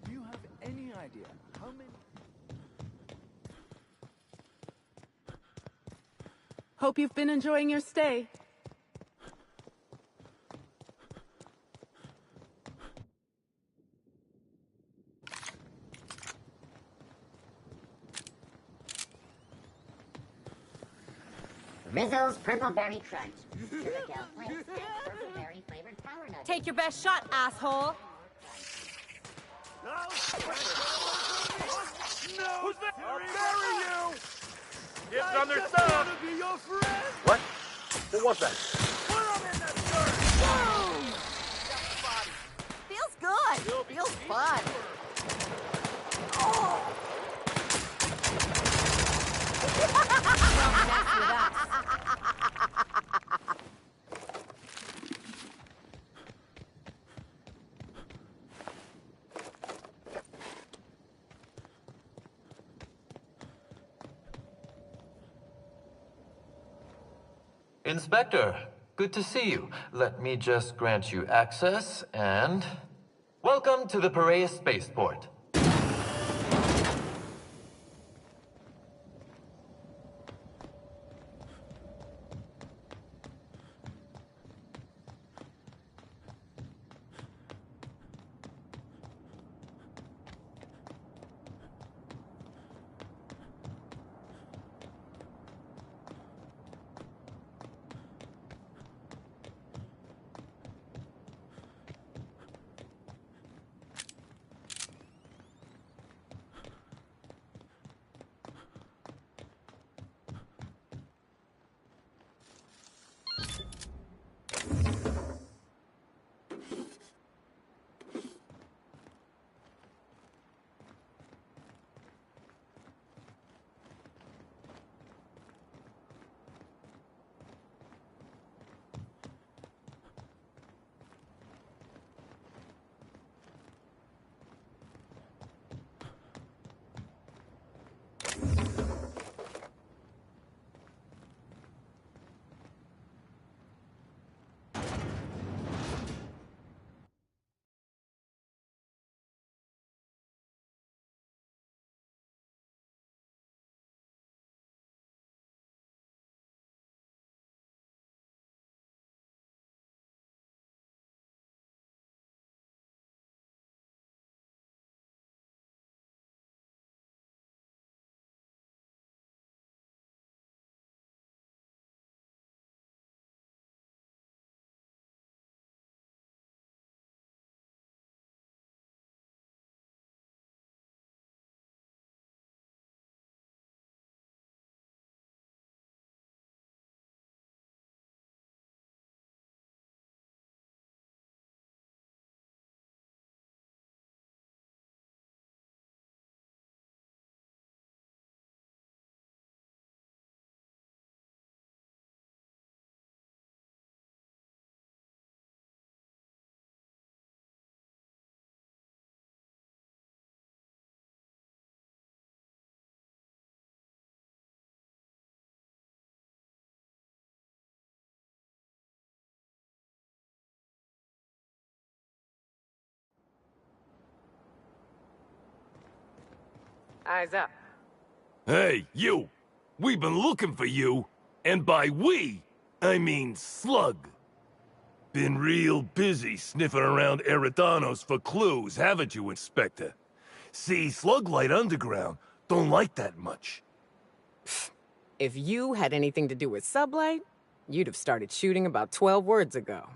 Do you have any idea how many... Hope you've been enjoying your stay. Rizzo's Purple Berry Crunch. Duracell Flakes and Purple Berry flavored Power Nuggets. Take your best shot, asshole. No! Who's that? I'll bury you! It's on their stuff! Be your friend. What? What was that? Put him in the dirt! Boom! Feels good. Feels fun. Oh. Don't mess with us. Inspector, good to see you. Let me just grant you access and... Welcome to the Piraeus Spaceport. Eyes up. Hey, you! We've been looking for you. And by we, I mean Slug. Been real busy sniffing around Eridanos for clues, haven't you, Inspector? See, Slug Light Underground don't like that much. If you had anything to do with Sublight, you'd have started shooting about 12 words ago.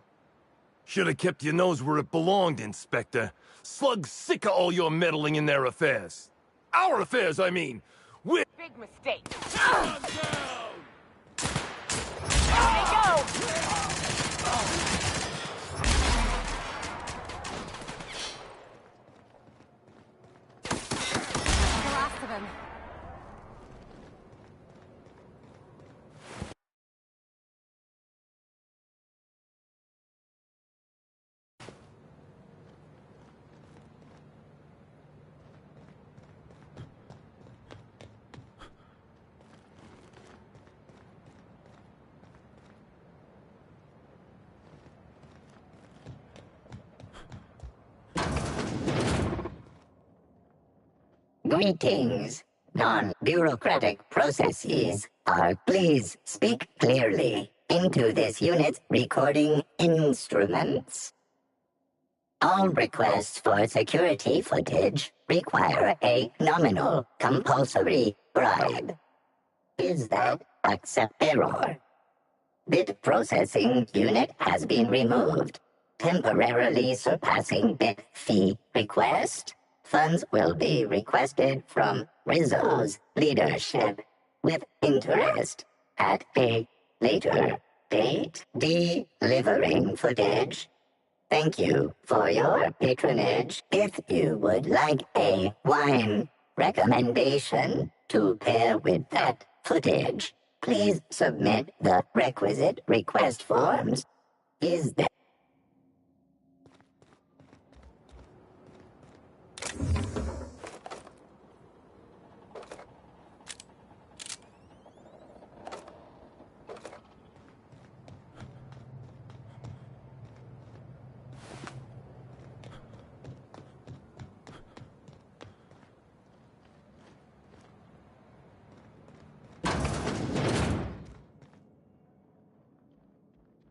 Should have kept your nose where it belonged, Inspector. Slug's sick of all your meddling in their affairs. Our affairs, I mean. We're... Big mistake. Down! There they go! The last of them. Greetings. Non-bureaucratic processes are please speak clearly into this unit's recording instruments. All requests for security footage require a nominal compulsory bribe. Is that accept error? Bit processing unit has been removed, temporarily surpassing bit fee request. Funds will be requested from Rizzo's leadership with interest at a later date. Delivering footage. Thank you for your patronage. If you would like a wine recommendation to pair with that footage, please submit the requisite request forms. Is there...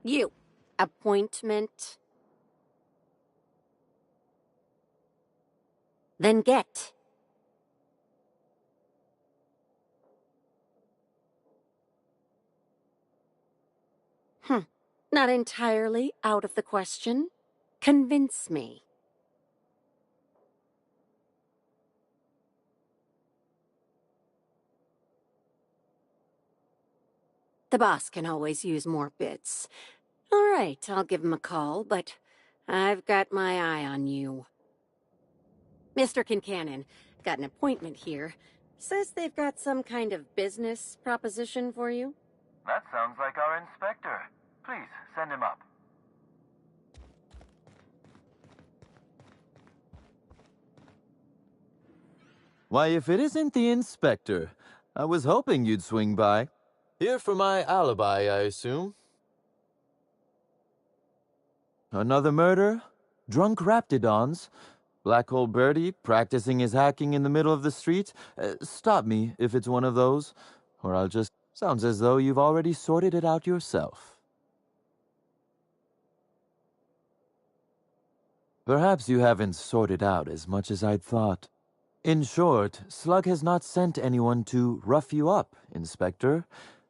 You. Appointment. Then get. Not entirely out of the question. Convince me. The boss can always use more bits. All right, I'll give him a call, but I've got my eye on you. Mr. Kincannon, got an appointment here. Says they've got some kind of business proposition for you. That sounds like our inspector. Please, send him up. Why, if it isn't the inspector, I was hoping you'd swing by. Here for my alibi, I assume. Another murder? Drunk Raptidons? Black Hole Birdie practicing his hacking in the middle of the street? Stop me if it's one of those, or I'll just... Sounds as though you've already sorted it out yourself. Perhaps you haven't sorted out as much as I'd thought. In short, Slug has not sent anyone to rough you up, Inspector.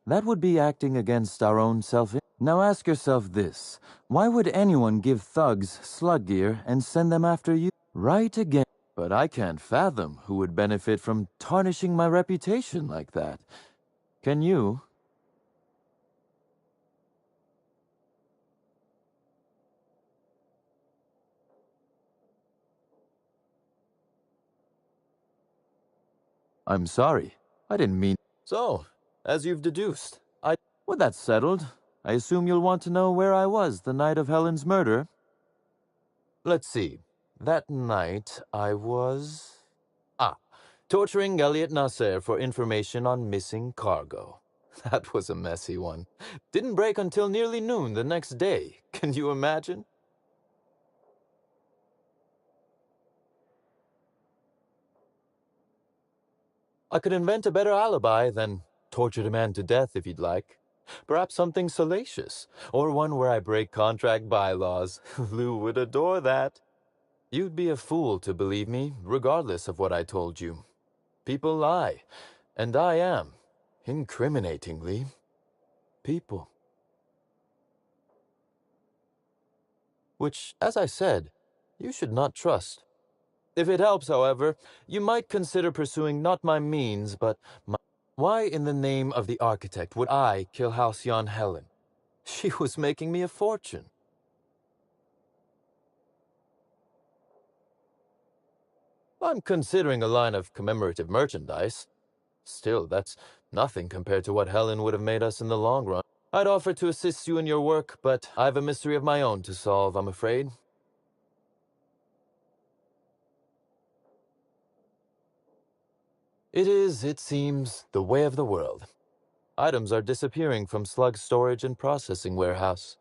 That would be acting against our own self... Now ask yourself this. Why would anyone give thugs Slug gear and send them after you? Right again. But I can't fathom who would benefit from tarnishing my reputation like that. Can you? I'm sorry. I didn't mean... So, as you've deduced, Well, that's settled. I assume you'll want to know where I was the night of Helen's murder. Let's see. That night, I was... torturing Elliot Nasser for information on missing cargo. That was a messy one. Didn't break until nearly noon the next day. Can you imagine? I could invent a better alibi than tortured a man to death if you'd like. Perhaps something salacious, or one where I break contract bylaws. Lou would adore that. You'd be a fool to believe me, regardless of what I told you. People lie, and I am, incriminatingly, people. Which, as I said, you should not trust. If it helps, however, you might consider pursuing not my means, but my... Why in the name of the architect would I kill Halcyon Helen? She was making me a fortune. I'm considering a line of commemorative merchandise. Still, that's nothing compared to what Helen would have made us in the long run. I'd offer to assist you in your work, but I've a mystery of my own to solve, I'm afraid. It is, it seems, the way of the world. Items are disappearing from Slug's storage and processing warehouse.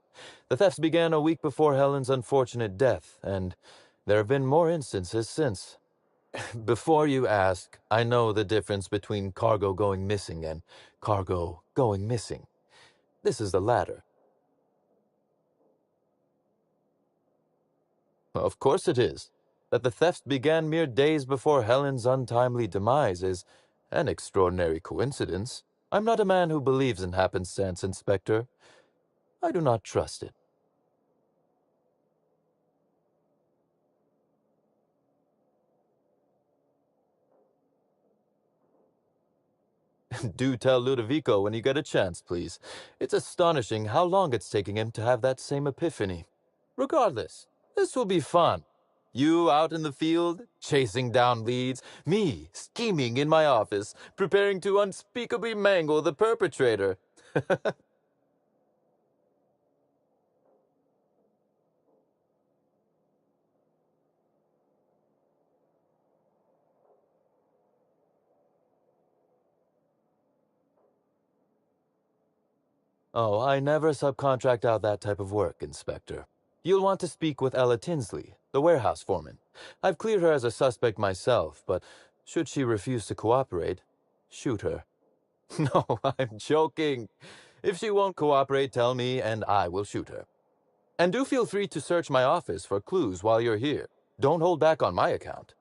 The thefts began a week before Helen's unfortunate death, and there have been more instances since. Before you ask, I know the difference between cargo going missing and cargo going missing. This is the latter. Of course it is. That the thefts began mere days before Helen's untimely demise is an extraordinary coincidence. I'm not a man who believes in happenstance, Inspector. I do not trust it. Do tell Ludovico when you get a chance, please. It's astonishing how long it's taking him to have that same epiphany. Regardless, this will be fun. You out in the field, chasing down leads, me scheming in my office, preparing to unspeakably mangle the perpetrator. Oh, I never subcontract out that type of work, Inspector. You'll want to speak with Ella Tinsley, the warehouse foreman. I've cleared her as a suspect myself, but should she refuse to cooperate, shoot her. No, I'm joking. If she won't cooperate, tell me and I will shoot her. And do feel free to search my office for clues while you're here. Don't hold back on my account.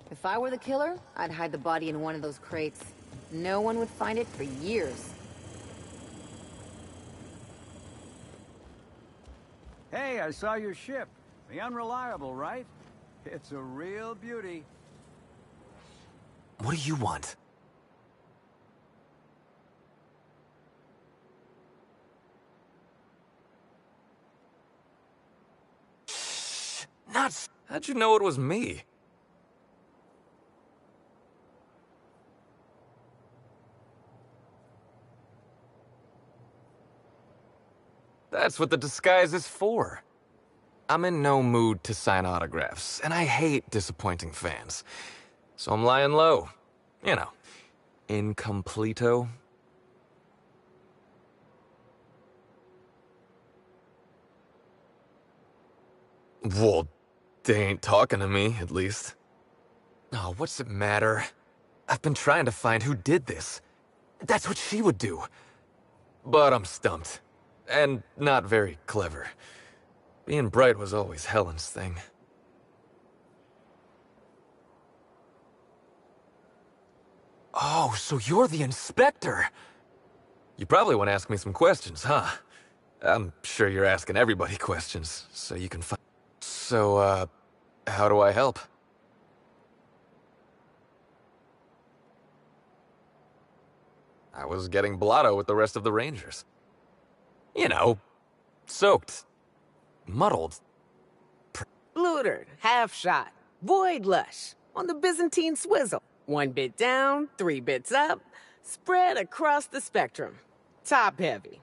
If I were the killer, I'd hide the body in one of those crates. No one would find it for years. Hey, I saw your ship. The Unreliable, right? It's a real beauty. What do you want? Shh, nuts! How'd you know it was me? That's what the disguise is for. I'm in no mood to sign autographs, and I hate disappointing fans. So I'm lying low. You know, incompleto. Well, they ain't talking to me, at least. Oh, what's it matter? I've been trying to find who did this. That's what she would do. But I'm stumped. And not very clever. Being bright was always Helen's thing. Oh, so you're the inspector! You probably want to ask me some questions, huh? I'm sure you're asking everybody questions, so you can find... So, how do I help? I was getting blotto with the rest of the Rangers. You know, soaked, muddled. Blootered, half shot, void lush, on the Byzantine swizzle. 1 bit down, 3 bits up, spread across the spectrum. Top heavy.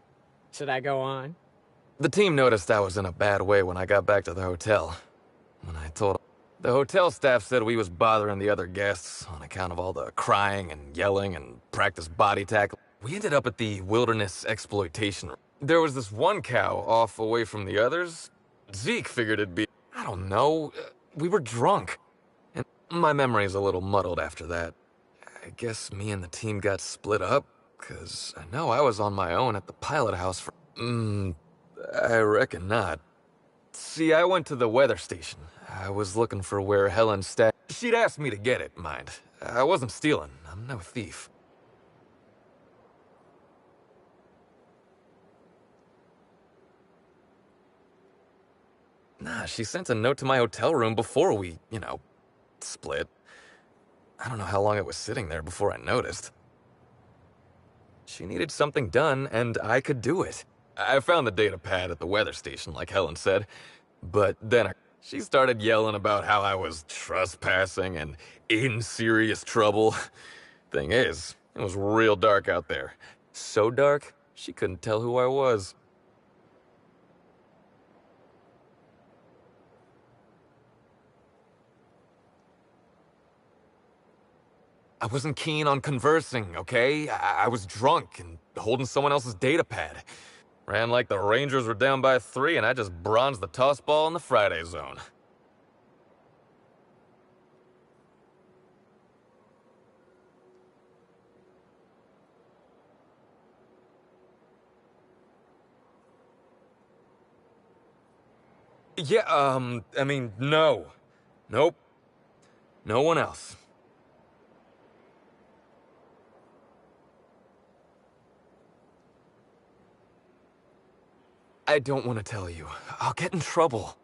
Should I go on? The team noticed I was in a bad way when I got back to the hotel. When I told the hotel staff said we was bothering the other guests on account of all the crying and yelling and practice body tackle. We ended up at the wilderness exploitation. There was this one cow off away from the others. Zeke figured it'd be, I don't know, we were drunk. And my memory's a little muddled after that. I guess me and the team got split up, 'cause I know I was on my own at the pilot house for... I reckon not. See, I went to the weather station. I was looking for where Helen sat. She'd asked me to get it, mind. I wasn't stealing. I'm no thief. Nah, she sent a note to my hotel room before we, split. I don't know how long it was sitting there before I noticed. She needed something done, and I could do it. I found the data pad at the weather station, like Helen said, but then She started yelling about how I was trespassing and in serious trouble. Thing is, it was real dark out there. So dark, she couldn't tell who I was. I wasn't keen on conversing, okay? I was drunk and holding someone else's data pad. Ran like the Rangers were down by 3 and I just bronzed the toss ball in the Friday zone. Yeah, I mean, no. Nope. No one else. I don't want to tell you. I'll get in trouble.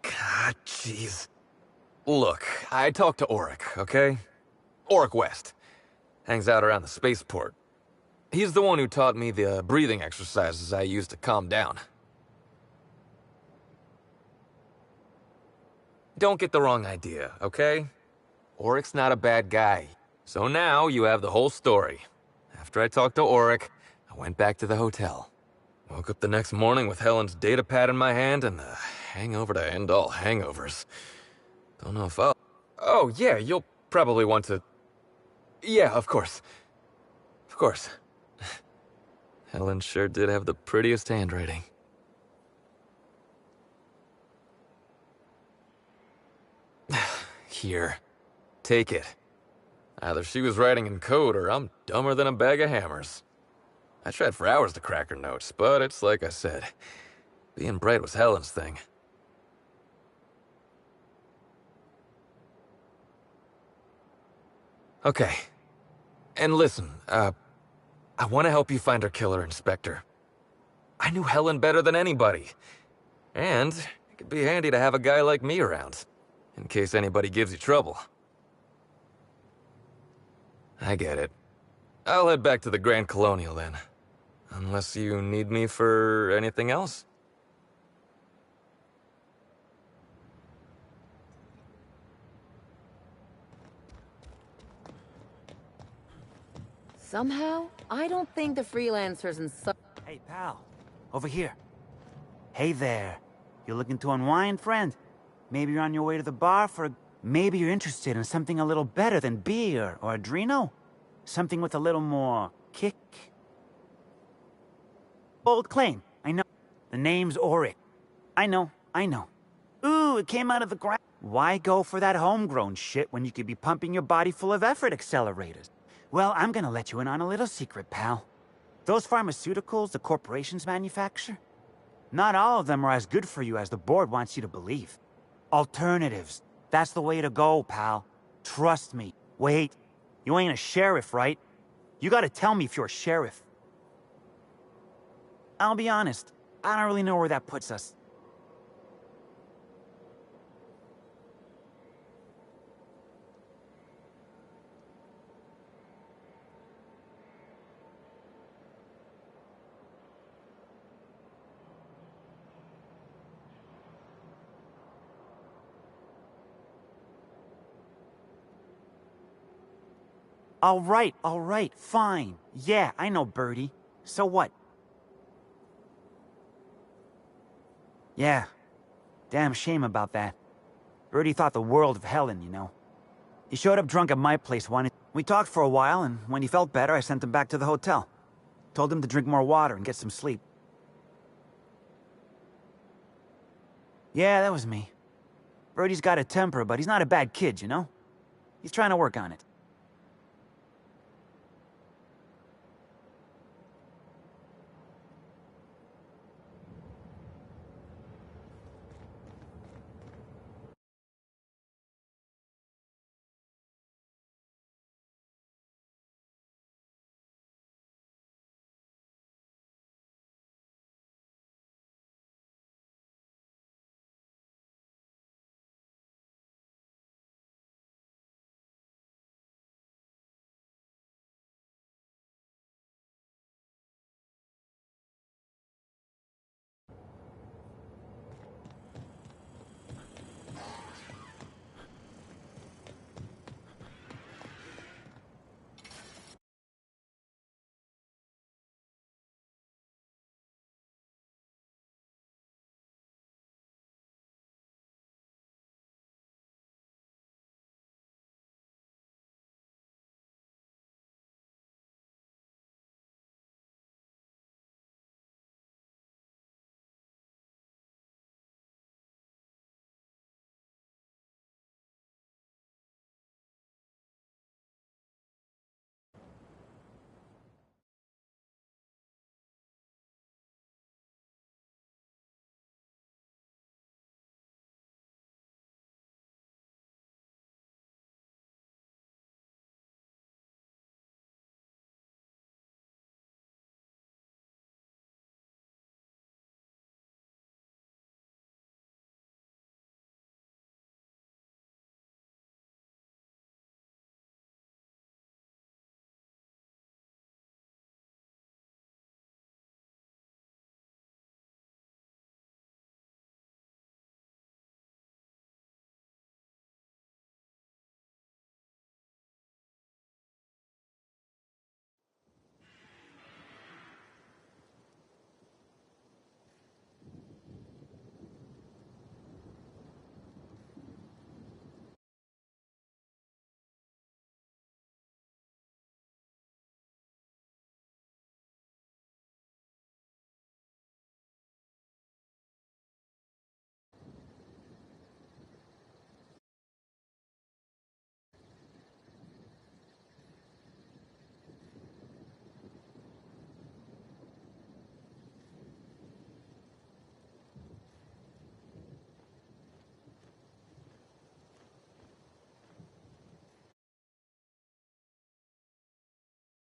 God, jeez. Look, I talked to Auric, okay? Auric West. Hangs out around the spaceport. He's the one who taught me the breathing exercises I use to calm down. Don't get the wrong idea, okay? Auric's not a bad guy. So now you have the whole story. After I talked to Auric, I went back to the hotel. Woke up the next morning with Helen's data pad in my hand and the hangover to end all hangovers. Don't know if I'll... Oh, yeah, you'll probably want to... Yeah, of course. Of course. Helen sure did have the prettiest handwriting. Here. Take it. Either she was writing in code or I'm dumber than a bag of hammers. I tried for hours to crack her notes, but it's like I said. Being bright was Helen's thing. Okay. And listen, I want to help you find her killer, Inspector. I knew Helen better than anybody. And it could be handy to have a guy like me around, in case anybody gives you trouble. I get it. I'll head back to the Grand Colonial then. Unless you need me for anything else? Somehow, I don't think the freelancers and Hey, pal. Over here. Hey there. You looking to unwind, friend? Maybe you're on your way to the bar for a... Maybe you're interested in something a little better than beer or Adreno? Something with a little more kick? Bold claim, I know. The name's Auric. I know. Ooh, it came out of the ground. Why go for that homegrown shit when you could be pumping your body full of effort accelerators? Well, I'm gonna let you in on a little secret, pal. Those pharmaceuticals the corporations manufacture, not all of them are as good for you as the board wants you to believe. Alternatives. That's the way to go, pal. Trust me. Wait, you ain't a sheriff, right? You gotta tell me if you're a sheriff. I'll be honest, I don't really know where that puts us. All right, fine. Yeah, I know Birdie. So what? Yeah. Damn shame about that. Birdie thought the world of Helen, you know. He showed up drunk at my place one. We talked for a while, and when he felt better, I sent him back to the hotel. Told him to drink more water and get some sleep. Yeah, that was me. Birdie's got a temper, but he's not a bad kid, you know? He's trying to work on it.